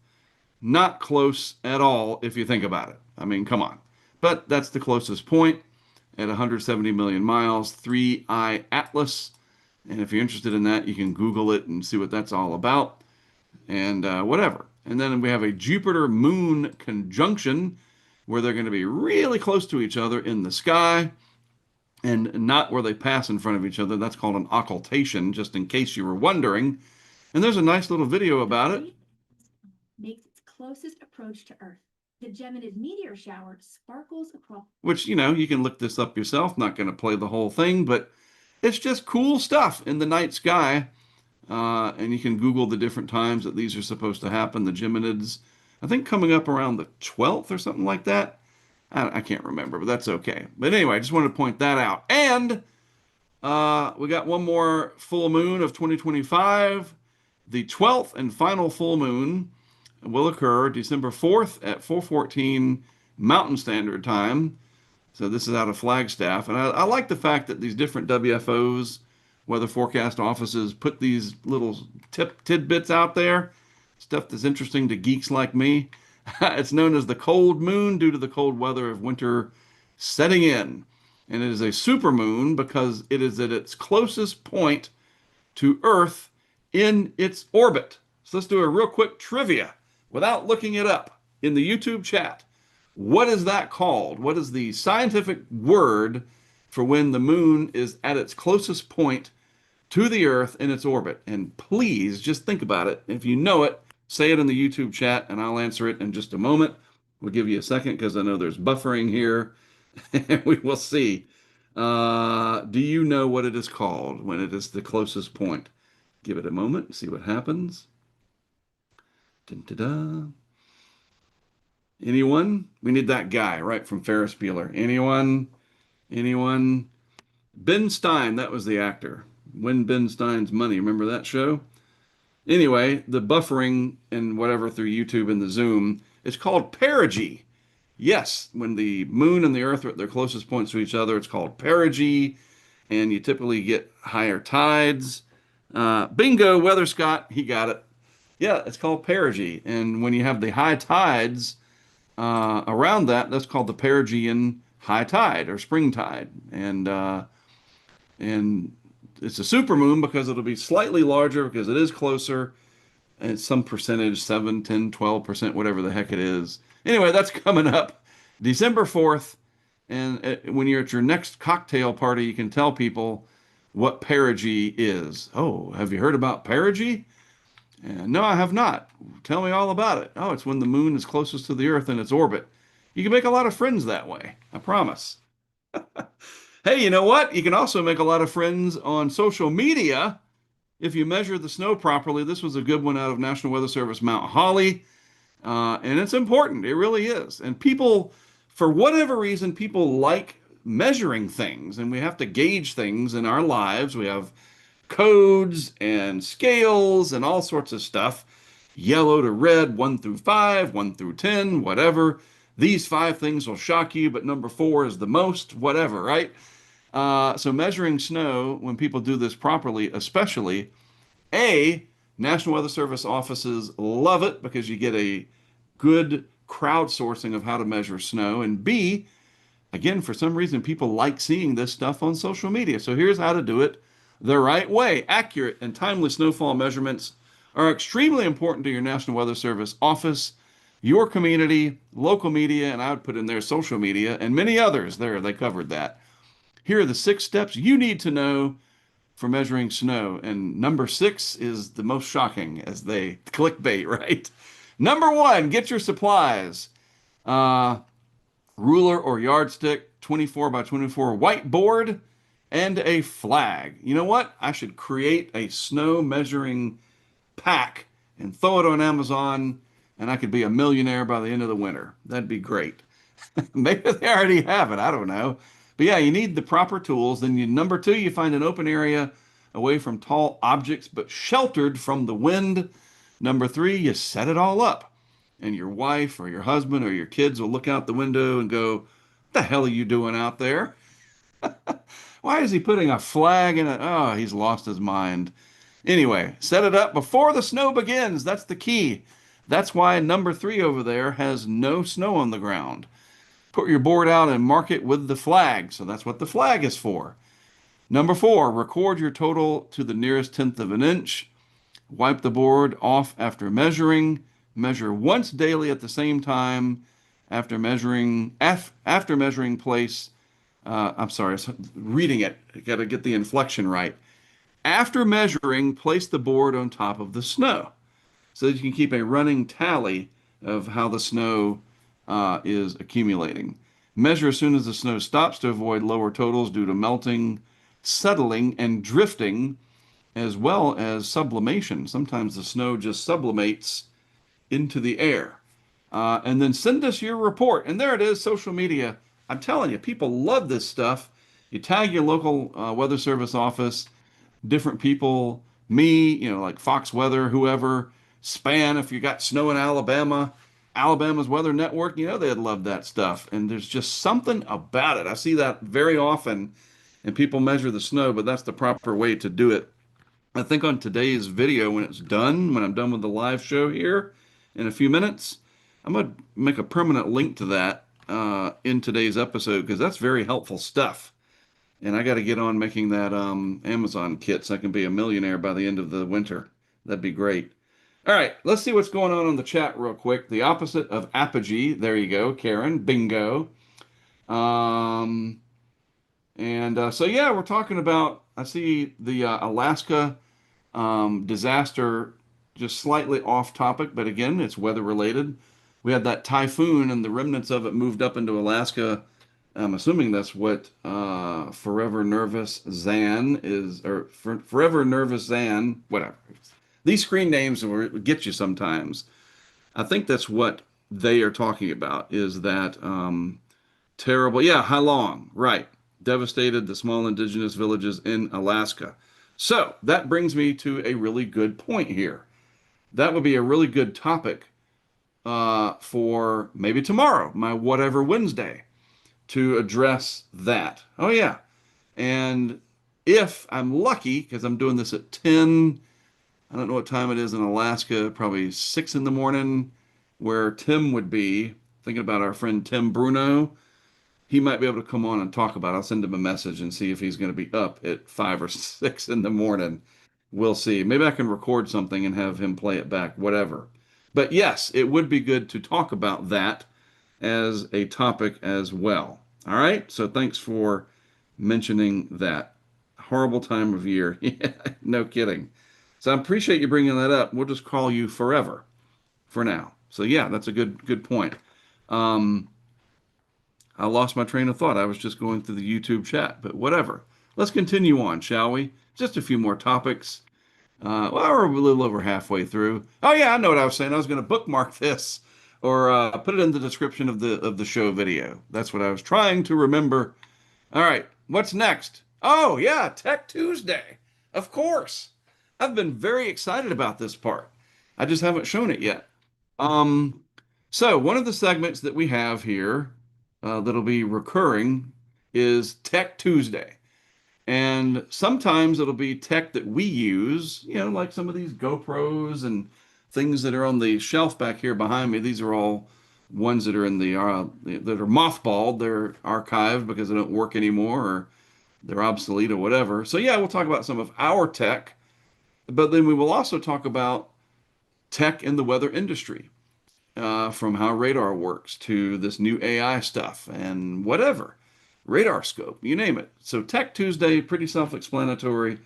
S1: Not close at all if you think about it. I mean, come on. But that's the closest point at 170 million miles, 3I Atlas. And if you're interested in that, you can Google it and see what that's all about and whatever. And then we have a Jupiter-Moon conjunction where they're going to be really close to each other in the sky and not where they pass in front of each other. That's called an occultation, just in case you were wondering. And there's a nice little video about it.
S4: Makes its closest approach to Earth. The Geminid meteor shower sparkles across.
S1: Which, you know, you can look this up yourself. Not going to play the whole thing, but it's just cool stuff in the night sky. And you can Google the different times that these are supposed to happen. The Geminids, I think coming up around the 12th or something like that. I can't remember, but that's okay. But anyway, I just wanted to point that out. And we got one more full moon of 2025. The 12th and final full moon will occur December 4th at 4:14 Mountain Standard Time. So this is out of Flagstaff. And I like the fact that these different WFOs, weather forecast offices, put these little tidbits out there, stuff that's interesting to geeks like me. It's known as the cold moon due to the cold weather of winter setting in. And it is a supermoon because it is at its closest point to Earth in its orbit. So let's do a real quick trivia without looking it up in the YouTube chat. What is that called? What is the scientific word for when the moon is at its closest point to the Earth in its orbit? And please just think about it. If you know it, say it in the YouTube chat and I'll answer it in just a moment. We'll give you a second because I know there's buffering here. We will see. Do you know what it is called when it is the closest point? Give it a moment, see what happens. Dun-da-da. Anyone? We need that guy, right, from Ferris Bueller. Anyone? Anyone? Ben Stein, that was the actor. Win Ben Stein's Money. Remember that show? Anyway, the buffering and whatever through YouTube and the Zoom, it's called perigee. Yes, when the moon and the earth are at their closest points to each other, it's called perigee, and you typically get higher tides. Bingo, Weather Scott, he got it. Yeah, it's called perigee. And when you have the high tides around that, that's called the perigean high tide or spring tide. And it's a supermoon because it'll be slightly larger because it is closer. And it's some percentage, 7, 10, 12%, whatever the heck it is. Anyway, that's coming up December 4th. And when you're at your next cocktail party, you can tell people what perigee is. Oh, have you heard about perigee? No, I have not. Tell me all about it. Oh, it's when the moon is closest to the Earth in its orbit. You can make a lot of friends that way. I promise. Hey, you know what? You can also make a lot of friends on social media if you measure the snow properly. This was a good one out of National Weather Service Mount Holly. And it's important. It really is. And people, for whatever reason, people like measuring things, and we have to gauge things in our lives. We have codes and scales and all sorts of stuff. Yellow to red, 1 through 5, 1 through 10, whatever. These 5 things will shock you, but number 4 is the most, whatever, right? So measuring snow, when people do this properly, especially, National Weather Service offices love it because you get a good crowdsourcing of how to measure snow. And B, again, for some reason, people like seeing this stuff on social media. So here's how to do it the right way. Accurate and timely snowfall measurements are extremely important to your National Weather Service office, your community, local media, and I would put in there social media, and many others. There, they covered that. Here are the 6 steps you need to know for measuring snow. And number 6 is the most shocking as they clickbait, right? Number 1, get your supplies. Ruler or yardstick, 24 by 24 whiteboard, and a flag. You know what? I should create a snow measuring pack and throw it on Amazon, and I could be a millionaire by the end of the winter. That'd be great. Maybe they already have it. I don't know. But yeah, you need the proper tools. Then number 2, you find an open area away from tall objects, but sheltered from the wind. Number 3, you set it all up. And your wife or your husband or your kids will look out the window and go, "What the hell are you doing out there? Why is he putting a flag in it? Oh, he's lost his mind." Anyway, set it up before the snow begins. That's the key. That's why number 3 over there has no snow on the ground. Put your board out and mark it with the flag. So that's what the flag is for. Number 4, record your total to the nearest 1/10 of an inch. Wipe the board off after measuring. Measure once daily at the same time after measuring place. I'm sorry, reading it. Got to get the inflection right. After measuring, place the board on top of the snow so that you can keep a running tally of how the snow is accumulating. Measure as soon as the snow stops to avoid lower totals due to melting, settling, and drifting, as well as sublimation. Sometimes the snow just sublimates into the air. And then send us your report. And there it is, social media. I'm telling you, people love this stuff. You tag your local weather service office, different people, me, like Fox Weather, whoever, Span, if you got snow in Alabama, Alabama's Weather Network, they'd love that stuff. And there's just something about it. I see that very often, and people measure the snow, but that's the proper way to do it. I think on today's video, when it's done, when I'm done with the live show here in a few minutes, I'm going to make a permanent link to that in today's episode because that's very helpful stuff. And I got to get on making that Amazon kit so I can be a millionaire by the end of the winter. That'd be great. All right, let's see what's going on the chat real quick. The opposite of apogee. There you go, Karen. Bingo. Um, so yeah, we're talking about. I see the Alaska disaster, just slightly off topic, but again, it's weather related. We had that typhoon, and the remnants of it moved up into Alaska. I'm assuming that's what Forever Nervous Zan is, or Forever Nervous Zan, whatever. These screen names will get you sometimes. I think that's what they are talking about. Is that terrible? Yeah, how long? Right. Devastated the small indigenous villages in Alaska. So that brings me to a really good point here. That would be a really good topic for maybe tomorrow, my whatever Wednesday, to address that. Oh, yeah. And if I'm lucky, because I'm doing this at 10, I don't know what time it is in Alaska, probably 6 in the morning, where Tim would be, thinking about our friend Tim Bruno. He might be able to come on and talk about it. I'll send him a message and see if he's going to be up at 5 or 6 in the morning. We'll see. Maybe I can record something and have him play it back, whatever. But yes, it would be good to talk about that as a topic as well. All right. So thanks for mentioning that. Horrible time of year. Yeah, no kidding. So I appreciate you bringing that up. We'll just call you Forever for now. So yeah, that's a good point. Um, I lost my train of thought. I was just going through the YouTube chat, but whatever. Let's continue on, shall we? Just a few more topics. Well, we're a little over halfway through. Oh yeah, I know what I was saying. I was going to bookmark this or put it in the description of the show video. That's what I was trying to remember. All right, what's next? Oh yeah, Tech Tuesday. Of course. I've been very excited about this part. I just haven't shown it yet. Um, so one of the segments that we have here that'll be recurring is Tech Tuesday. And sometimes it'll be tech that we use, like some of these GoPros and things that are on the shelf back here behind me. These are all ones that are in that are mothballed. They're archived because they don't work anymore or they're obsolete or whatever. So yeah, we'll talk about some of our tech, but then we will also talk about tech in the weather industry, from how radar works to this new AI stuff and whatever. Radar scope, you name it. So Tech Tuesday, pretty self-explanatory.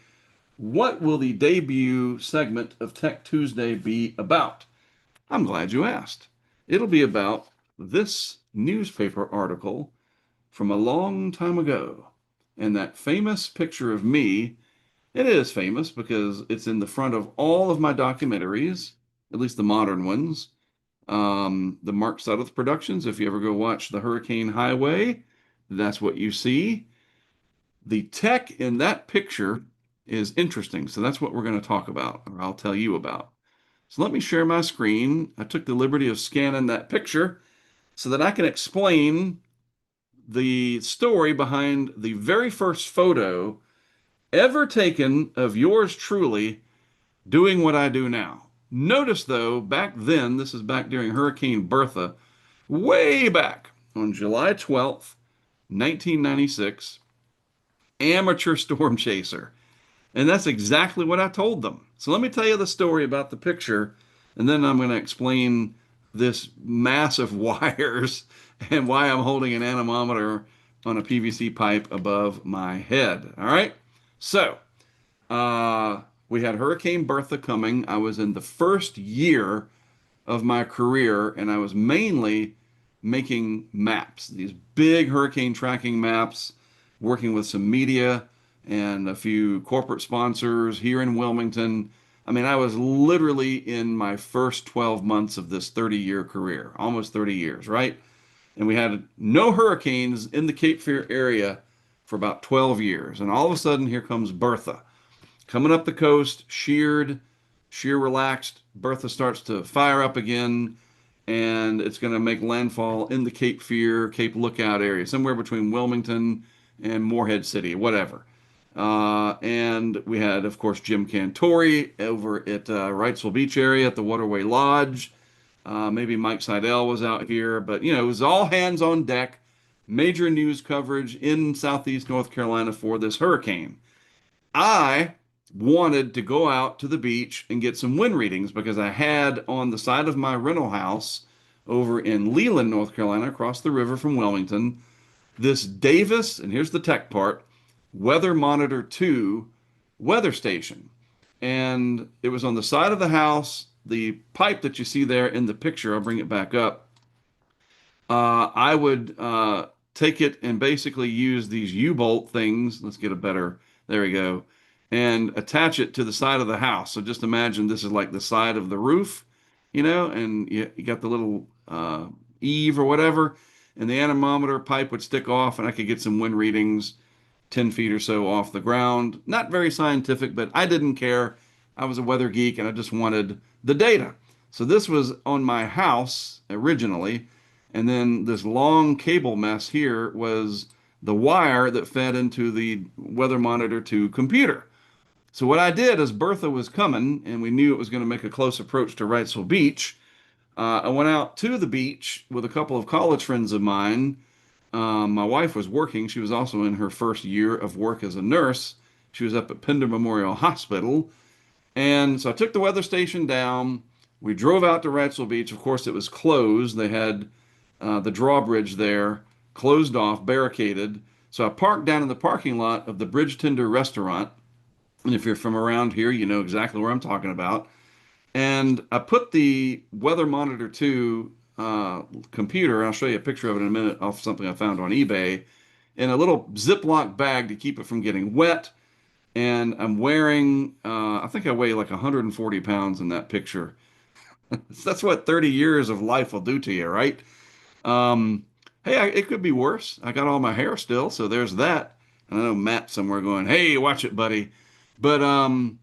S1: What will the debut segment of Tech Tuesday be about? I'm glad you asked. It'll be about this newspaper article from a long time ago. And that famous picture of me, it is famous because it's in the front of all of my documentaries, at least the modern ones. The Mark Sudduth productions, if you ever go watch The Hurricane Highway, that's what you see. The tech in that picture is interesting. So that's what we're going to talk about, or I'll tell you about. So let me share my screen. I took the liberty of scanning that picture so that I can explain the story behind the very first photo ever taken of yours truly doing what I do now. Notice though, back then, this is back during Hurricane Bertha, way back on July 12th, 1996, amateur storm chaser. And that's exactly what I told them. So let me tell you the story about the picture, and then I'm going to explain this massive wires and why I'm holding an anemometer on a PVC pipe above my head. All right. So we had Hurricane Bertha coming. I was in the first year of my career, and I was mainly making maps, these big hurricane tracking maps, working with some media and a few corporate sponsors here in Wilmington. I mean, I was literally in my first 12 months of this 30-year career, almost 30 years, right? And we had no hurricanes in the Cape Fear area for about 12 years. And all of a sudden, here comes Bertha. Coming up the coast, shear relaxed. Bertha starts to fire up again, and it's going to make landfall in the Cape Fear, Cape Lookout area, somewhere between Wilmington and Morehead City, whatever. And we had, of course, Jim Cantori over at Wrightsville Beach area at the Waterway Lodge. Maybe Mike Seidel was out here, but it was all hands on deck, major news coverage in Southeast North Carolina for this hurricane. I wanted to go out to the beach and get some wind readings because I had on the side of my rental house over in Leland, North Carolina, across the river from Wilmington, this Davis, and here's the tech part, Weather Monitor 2 weather station. And it was on the side of the house. The pipe that you see there in the picture, I'll bring it back up. I would take it and basically use these U-bolt things. Let's get a better, there we go, and attach it to the side of the house. So just imagine this is like the side of the roof, and you got the little eave or whatever, and the anemometer pipe would stick off, and I could get some wind readings 10 feet or so off the ground. Not very scientific, but I didn't care. I was a weather geek and I just wanted the data. So this was on my house originally. And then this long cable mess here was the wire that fed into the Weather Monitor 2 computer. So what I did as Bertha was coming and we knew it was going to make a close approach to Wrightsville Beach, I went out to the beach with a couple of college friends of mine. My wife was working. She was also in her first year of work as a nurse. She was up at Pender Memorial Hospital. And so I took the weather station down. We drove out to Wrightsville Beach. Of course, it was closed. They had the drawbridge there closed off, barricaded. So I parked down in the parking lot of the Bridge Tender restaurant. And if you're from around here, you know exactly where I'm talking about. And I put the Weather Monitor 2 computer, I'll show you a picture of it in a minute off something I found on eBay, in a little Ziploc bag to keep it from getting wet. And I'm wearing, I think I weigh like 140 pounds in that picture. That's what 30 years of life will do to you, right? Hey, it could be worse. I got all my hair still, so there's that. And I know Matt somewhere going, hey, watch it, buddy. But I'm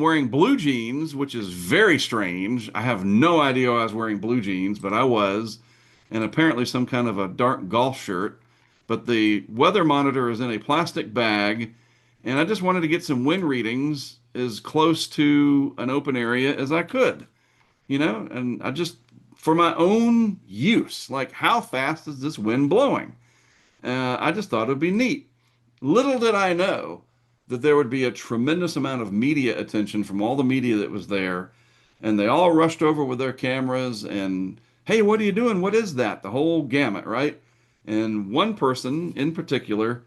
S1: wearing blue jeans, which is very strange. I have no idea I was wearing blue jeans, but I was. And apparently some kind of a dark golf shirt. But the weather monitor is in a plastic bag. And I just wanted to get some wind readings as close to an open area as I could, and I just, for my own use, like how fast is this wind blowing? I just thought it would be neat. Little did I know that there would be a tremendous amount of media attention from all the media that was there. And they all rushed over with their cameras and, hey, what are you doing? What is that? The whole gamut, right? And one person in particular,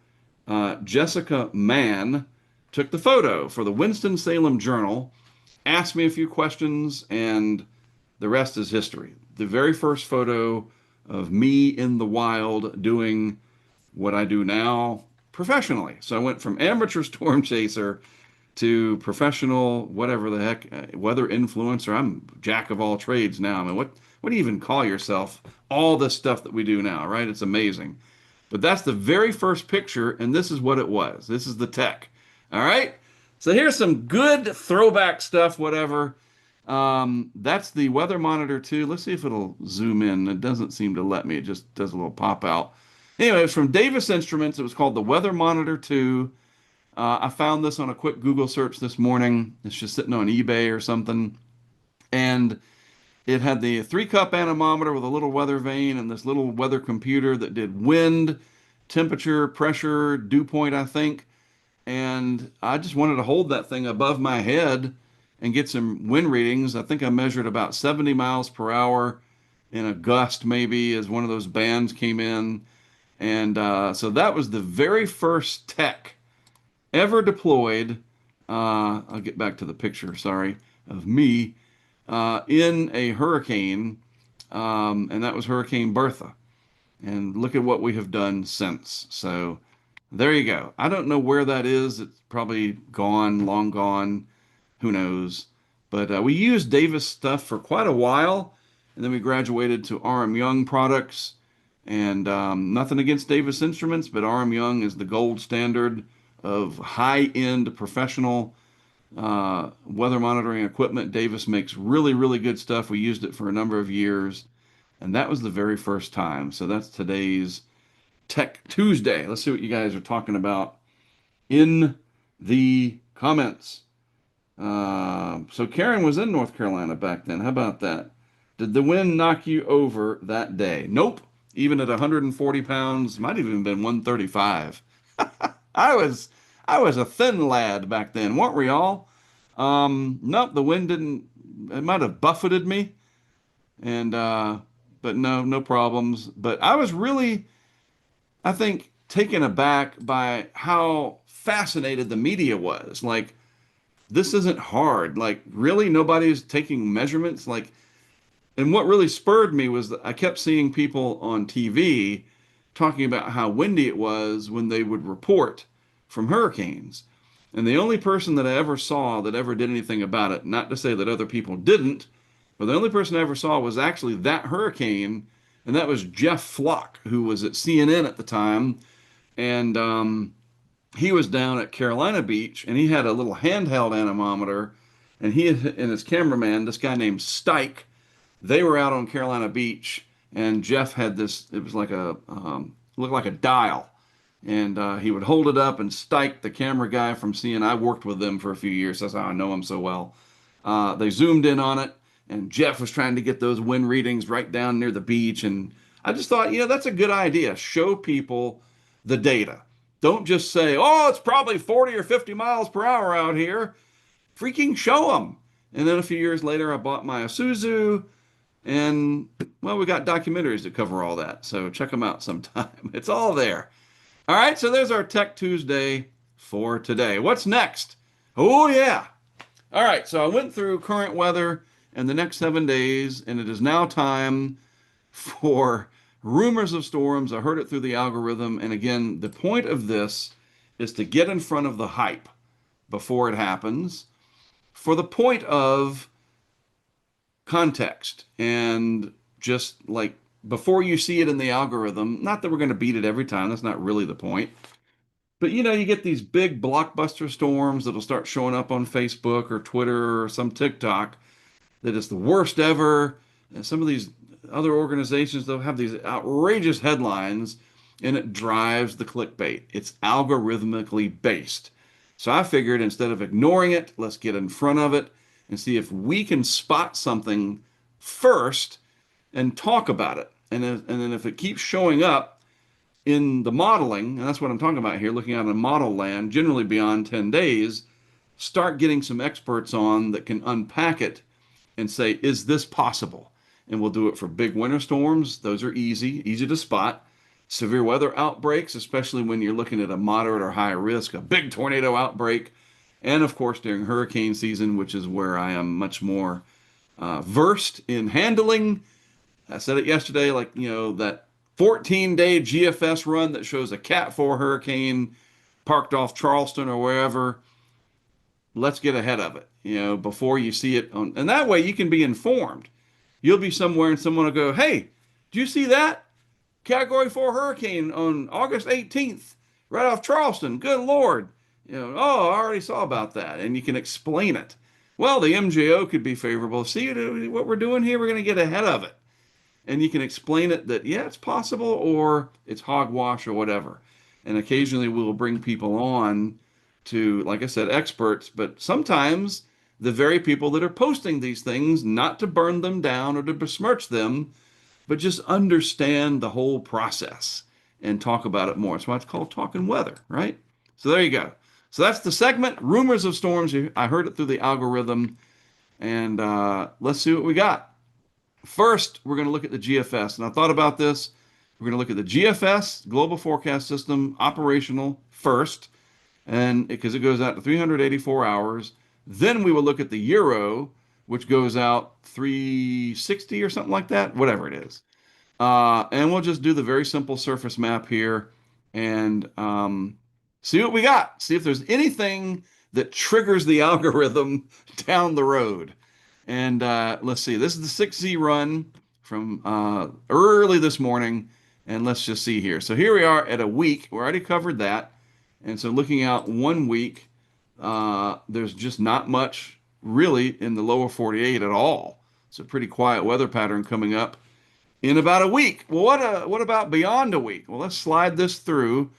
S1: Jessica Mann, took the photo for the Winston-Salem Journal, asked me a few questions, and the rest is history. The very first photo of me in the wild doing what I do now professionally. So I went from amateur storm chaser to professional, whatever the heck, weather influencer. I'm jack of all trades now. I mean, what do you even call yourself? All this stuff that we do now, right? It's amazing. But that's the very first picture, and this is what it was. This is the tech. All right? So here's some good throwback stuff, whatever. That's the Weather Monitor 2. Let's see if it'll zoom in. It doesn't seem to let me. It just does a little pop out. Anyway, it's from Davis Instruments. It was called the Weather Monitor 2. I found this on a quick Google search this morning. It's just sitting on eBay or something. And it had the 3-cup anemometer with a little weather vane and this little weather computer that did wind, temperature, pressure, dew point, I think. And I just wanted to hold that thing above my head and get some wind readings. I think I measured about 70 miles per hour in a gust, maybe, as one of those bands came in. And so that was the very first tech ever deployed. I'll get back to the picture, sorry, of me in a hurricane. And that was Hurricane Bertha. And look at what we have done since. So there you go. I don't know where that is. It's probably gone, long gone. Who knows? But we used Davis stuff for quite a while. And then we graduated to R.M. Young products. And nothing against Davis Instruments, but R.M. Young is the gold standard of high-end professional weather monitoring equipment. Davis makes really, really good stuff. We used it for a number of years. And that was the very first time. So that's today's Tech Tuesday. Let's see what you guys are talking about in the comments. So Karen was in North Carolina back then. How about that? Did the wind knock you over that day? Nope. Even at 140 pounds, might have even been 135. I was I was a thin lad back then, weren't we all? Nope, the wind didn't. It might have buffeted me, and but no problems. But I was really, I think, taken aback by how fascinated the media was. Like, this isn't hard. Like, really, nobody's taking measurements. Like, and what really spurred me was that I kept seeing people on TV talking about how windy it was when they would report from hurricanes. And the only person that I ever saw that ever did anything about it, not to say that other people didn't, but the only person I ever saw was actually that hurricane, and that was Jeff Flock, who was at CNN at the time. And he was down at Carolina Beach, and he had a little handheld anemometer, and he and his cameraman, this guy named Stike, they were out on Carolina Beach, and Jeff had this. It was like a looked like a dial, and he would hold it up, and Stike, the camera guy from CNN, I worked with them for a few years. That's how I know him so well. They zoomed in on it, and Jeff was trying to get those wind readings right down near the beach, and I just thought, that's a good idea. Show people the data. Don't just say, "Oh, it's probably 40 or 50 miles per hour out here." Freaking show them. And then a few years later, I bought my Isuzu. And, well, we got documentaries that cover all that. So check them out sometime. It's all there. All right, so there's our Tech Tuesday for today. What's next? Oh, yeah. All right, so I went through current weather and the next 7 days, and it is now time for rumors of storms. I heard it through the algorithm. And again, the point of this is to get in front of the hype before it happens, for the point of context, and just like before you see it in the algorithm, not that we're going to beat it every time, that's not really the point, but you get these big blockbuster storms that'll start showing up on Facebook or Twitter or some TikTok that is the worst ever. And some of these other organizations, they'll have these outrageous headlines, and it drives the clickbait. It's algorithmically based. So I figured, instead of ignoring it, let's get in front of it and see if we can spot something first and talk about it. And then if it keeps showing up in the modeling, and that's what I'm talking about here, looking out in model land, generally beyond 10 days, start getting some experts on that can unpack it and say, is this possible? And we'll do it for big winter storms. Those are easy to spot. Severe weather outbreaks, especially when you're looking at a moderate or high risk, a big tornado outbreak. And of course, during hurricane season, which is where I am much more versed in handling. I said it yesterday, like, that 14-day GFS run that shows a Cat 4 hurricane parked off Charleston or wherever. Let's get ahead of it, before you see it. And that way you can be informed. You'll be somewhere and someone will go, "Hey, do you see that? Category 4 hurricane on August 18th, right off Charleston. Good Lord. Oh, I already saw about that." And you can explain it. Well, the MJO could be favorable. See what we're doing here? We're going to get ahead of it. And you can explain it that, yeah, it's possible, or it's hogwash or whatever. And occasionally we'll bring people on to, like I said, experts, but sometimes the very people that are posting these things, not to burn them down or to besmirch them, but just understand the whole process and talk about it more. That's why it's called Talking Weather, right? So there you go. So that's the segment, Rumors of Storms. I heard it through the algorithm, and let's see what we got. First, we're going to look at the GFS, and I thought about this. We're going to look at the GFS, Global Forecast System, operational first, and because it goes out to 384 hours. Then we will look at the Euro, which goes out 360 or something like that, whatever it is. And we'll just do the very simple surface map here and see what we got. See if there's anything that triggers the algorithm down the road. And let's see, this is the 6Z run from early this morning. And let's just see here. So here we are at a week. We already covered that. And so looking out 1 week, there's just not much really in the lower 48 at all. It's a pretty quiet weather pattern coming up in about a week. Well, what about beyond a week? Well, let's slide this through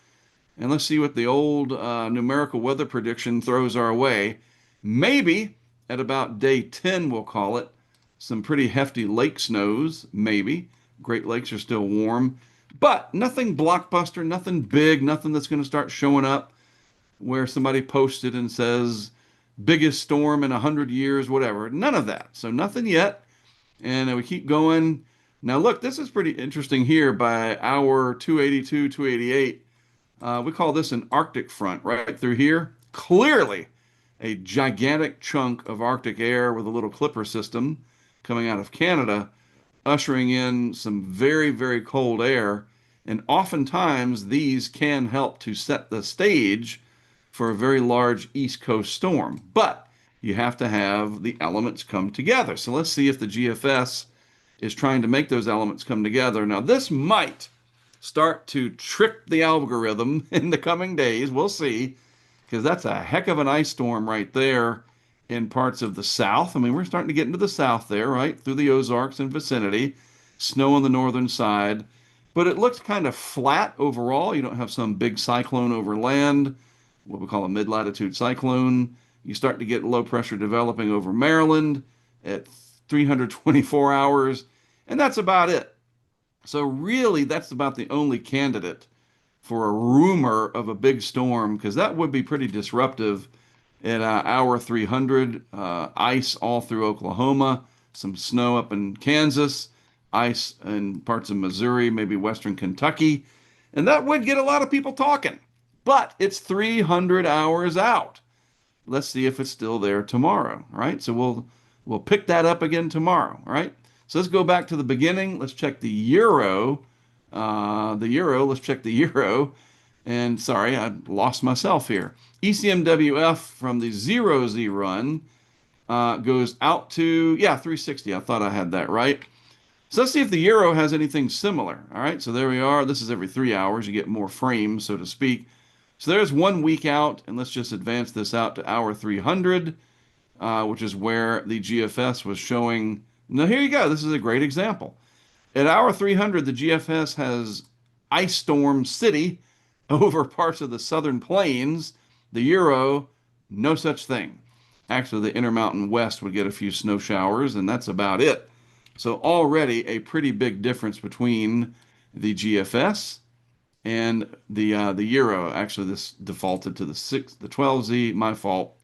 S1: and let's see what the old numerical weather prediction throws our way. Maybe at about day 10, we'll call it, some pretty hefty lake snows, maybe. Great Lakes are still warm, but nothing blockbuster, nothing big, nothing that's going to start showing up where somebody posted and says, biggest storm in 100 years, whatever. None of that. So nothing yet. And we keep going. Now, look, this is pretty interesting here by hour 282, 288. We call this an Arctic front right through here. Clearly, a gigantic chunk of Arctic air with a little clipper system coming out of Canada, ushering in some very, very cold air. And oftentimes, these can help to set the stage for a very large East Coast storm. But you have to have the elements come together. So let's see if the GFS is trying to make those elements come together. Now, this might start to trick the algorithm in the coming days. We'll see, because that's a heck of an ice storm right there in parts of the south. I mean, we're starting to get into the south there, right? Through the Ozarks and vicinity, snow on the northern side. But it looks kind of flat overall. You don't have some big cyclone over land, what we call a mid-latitude cyclone. You start to get low pressure developing over Maryland at 324 hours, and that's about it. So really, that's about the only candidate for a rumor of a big storm, because that would be pretty disruptive at hour 300. Ice all through Oklahoma, some snow up in Kansas, ice in parts of Missouri, maybe western Kentucky, and that would get a lot of people talking. But it's 300 hours out. Let's see if it's still there tomorrow, right? So we'll pick that up again tomorrow, right? So let's go back to the beginning. Let's check the euro. Let's check the euro. And sorry, I lost myself here. ECMWF from the 0Z run goes out to, 360. I thought I had that right. So let's see if the euro has anything similar. All right, so there we are. This is every 3 hours. You get more frames, so to speak. So there's 1 week out, and let's just advance this out to hour 300, which is where the GFS was showing. Now, here you go. This is a great example. At hour 300, the GFS has ice storm city over parts of the southern plains. The euro, no such thing. Actually, the Intermountain West would get a few snow showers, and that's about it. So already a pretty big difference between the GFS and the euro. Actually, this defaulted to the 12Z. My fault.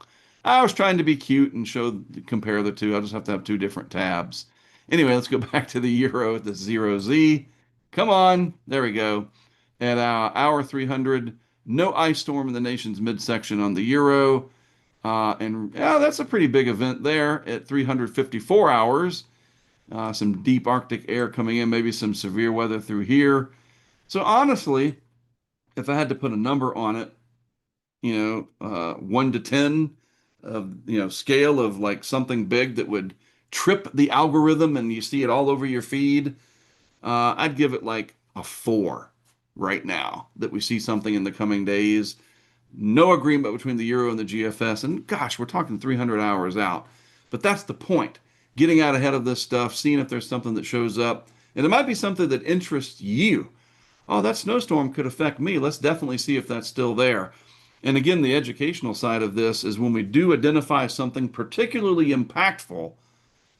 S1: I was trying to be cute and compare the two. I just have to have two different tabs. Anyway, let's go back to the euro at the 0Z. Come on, there we go. At hour 300, no ice storm in the nation's midsection on the euro. That's a pretty big event there at 354 hours. Some deep Arctic air coming in, maybe some severe weather through here. So honestly, if I had to put a number on it, 1 to 10 of, scale of like something big that would trip the algorithm and you see it all over your feed, I'd give it like a 4 right now that we see something in the coming days. No agreement between the euro and the GFS. And gosh, we're talking 300 hours out. But that's the point. Getting out ahead of this stuff, seeing if there's something that shows up. And it might be something that interests you. Oh, that snowstorm could affect me. Let's definitely see if that's still there. And again, the educational side of this is when we do identify something particularly impactful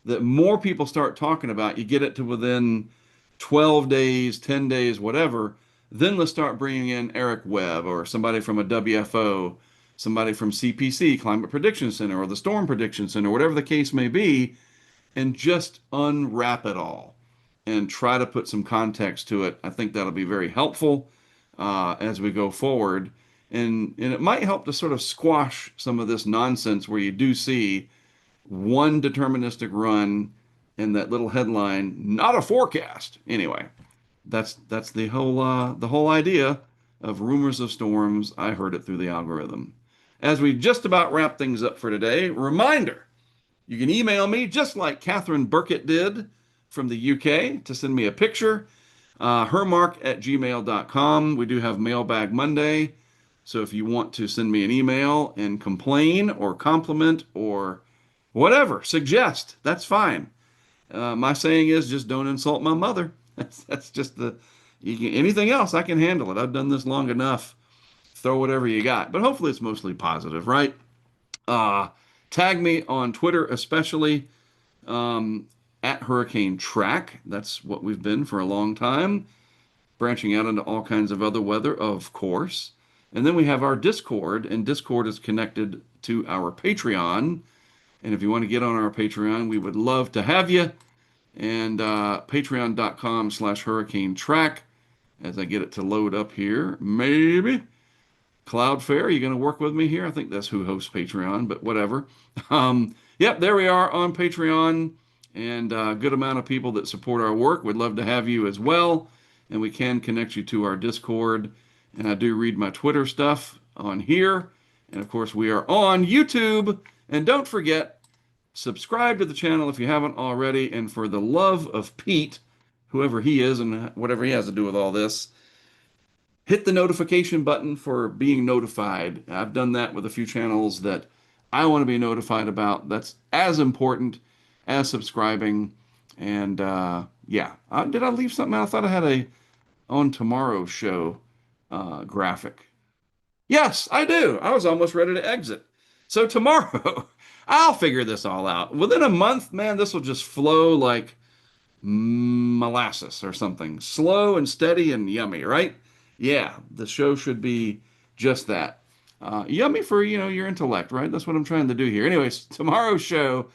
S1: that more people start talking about, you get it to within 12 days, 10 days, whatever, then let's start bringing in Eric Webb or somebody from a WFO, somebody from CPC, Climate Prediction Center, or the Storm Prediction Center, whatever the case may be, and just unwrap it all and try to put some context to it. I think that'll be very helpful as we go forward. And it might help to sort of squash some of this nonsense where you do see one deterministic run in that little headline, not a forecast. Anyway, that's the whole idea of rumors of storms. I heard it through the algorithm. As we just about wrap things up for today, reminder, you can email me just like Catherine Burkett did from the UK to send me a picture, hermark@gmail.com. We do have Mailbag Monday. So if you want to send me an email and complain or compliment or whatever, suggest, that's fine. My saying is just don't insult my mother. That's just anything else, I can handle it. I've done this long enough. Throw whatever you got. But hopefully it's mostly positive, right? Tag me on Twitter especially. at Hurricane Track. That's what we've been for a long time, branching out into all kinds of other weather, of course. And then we have our Discord, and Discord is connected to our Patreon. And if you want to get on our Patreon, we would love to have you. And patreon.com/hurricane track, as I get it to load up here. Maybe. Cloudflare, you going to work with me here? I think that's who hosts Patreon, but whatever. Yep, there we are on Patreon, and a good amount of people that support our work. We'd love to have you as well, and we can connect you to our Discord. And I do read my Twitter stuff on here. And of course, we are on YouTube. And don't forget, subscribe to the channel if you haven't already. And for the love of Pete, whoever he is and whatever he has to do with all this, hit the notification button for being notified. I've done that with a few channels that I want to be notified about. That's as important as subscribing. And yeah, did I leave something out? I thought I had a on tomorrow's show graphic. Yes, I do. I was almost ready to exit. So tomorrow, I'll figure this all out. Within a month, man, this will just flow like molasses or something. Slow and steady and yummy, right? Yeah, the show should be just that. Yummy for, your intellect, right? That's what I'm trying to do here. Anyways, tomorrow's show,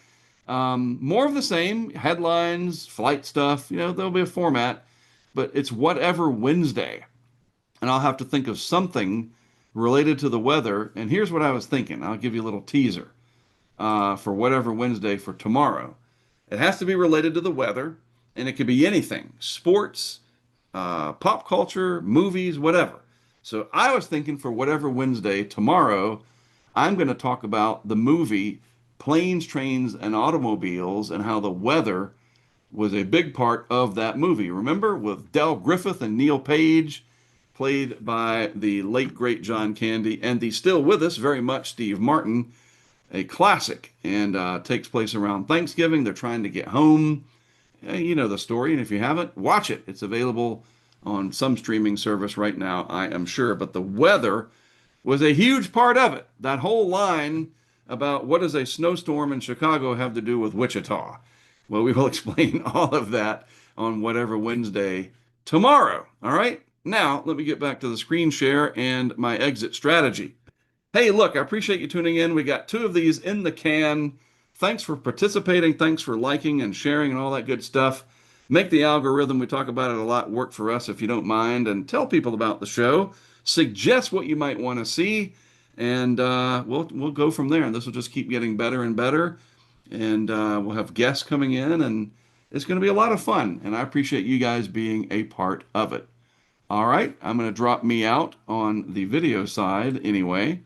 S1: more of the same, headlines, flight stuff, there'll be a format, but it's Whatever Wednesday. And I'll have to think of something related to the weather. And here's what I was thinking. I'll give you a little teaser for Whatever Wednesday for tomorrow. It has to be related to the weather, and it could be anything, sports, pop culture, movies, whatever. So I was thinking for Whatever Wednesday tomorrow, I'm going to talk about the movie Planes, Trains, and Automobiles and how the weather was a big part of that movie. Remember, with Del Griffith and Neil Page, played by the late, great John Candy, and the still with us very much Steve Martin, a classic, and takes place around Thanksgiving. They're trying to get home. You know the story, and if you haven't, watch it. It's available on some streaming service right now, I am sure. But the weather was a huge part of it. That whole line about what does a snowstorm in Chicago have to do with Wichita? Well, we will explain all of that on Whatever Wednesday tomorrow. All right? Now, let me get back to the screen share and my exit strategy. Hey, look, I appreciate you tuning in. We got 2 of these in the can. Thanks for participating. Thanks for liking and sharing and all that good stuff. Make the algorithm, we talk about it a lot, work for us if you don't mind, and tell people about the show. Suggest what you might want to see, and we'll go from there. And this will just keep getting better and better, and we'll have guests coming in, and it's going to be a lot of fun, and I appreciate you guys being a part of it. All right, I'm going to drop me out on the video side anyway,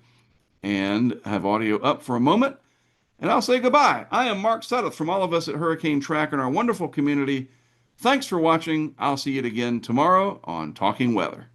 S1: and have audio up for a moment, and I'll say goodbye. I am Mark Sudduth from all of us at Hurricane Track and our wonderful community. Thanks for watching. I'll see you again tomorrow on Talking Weather.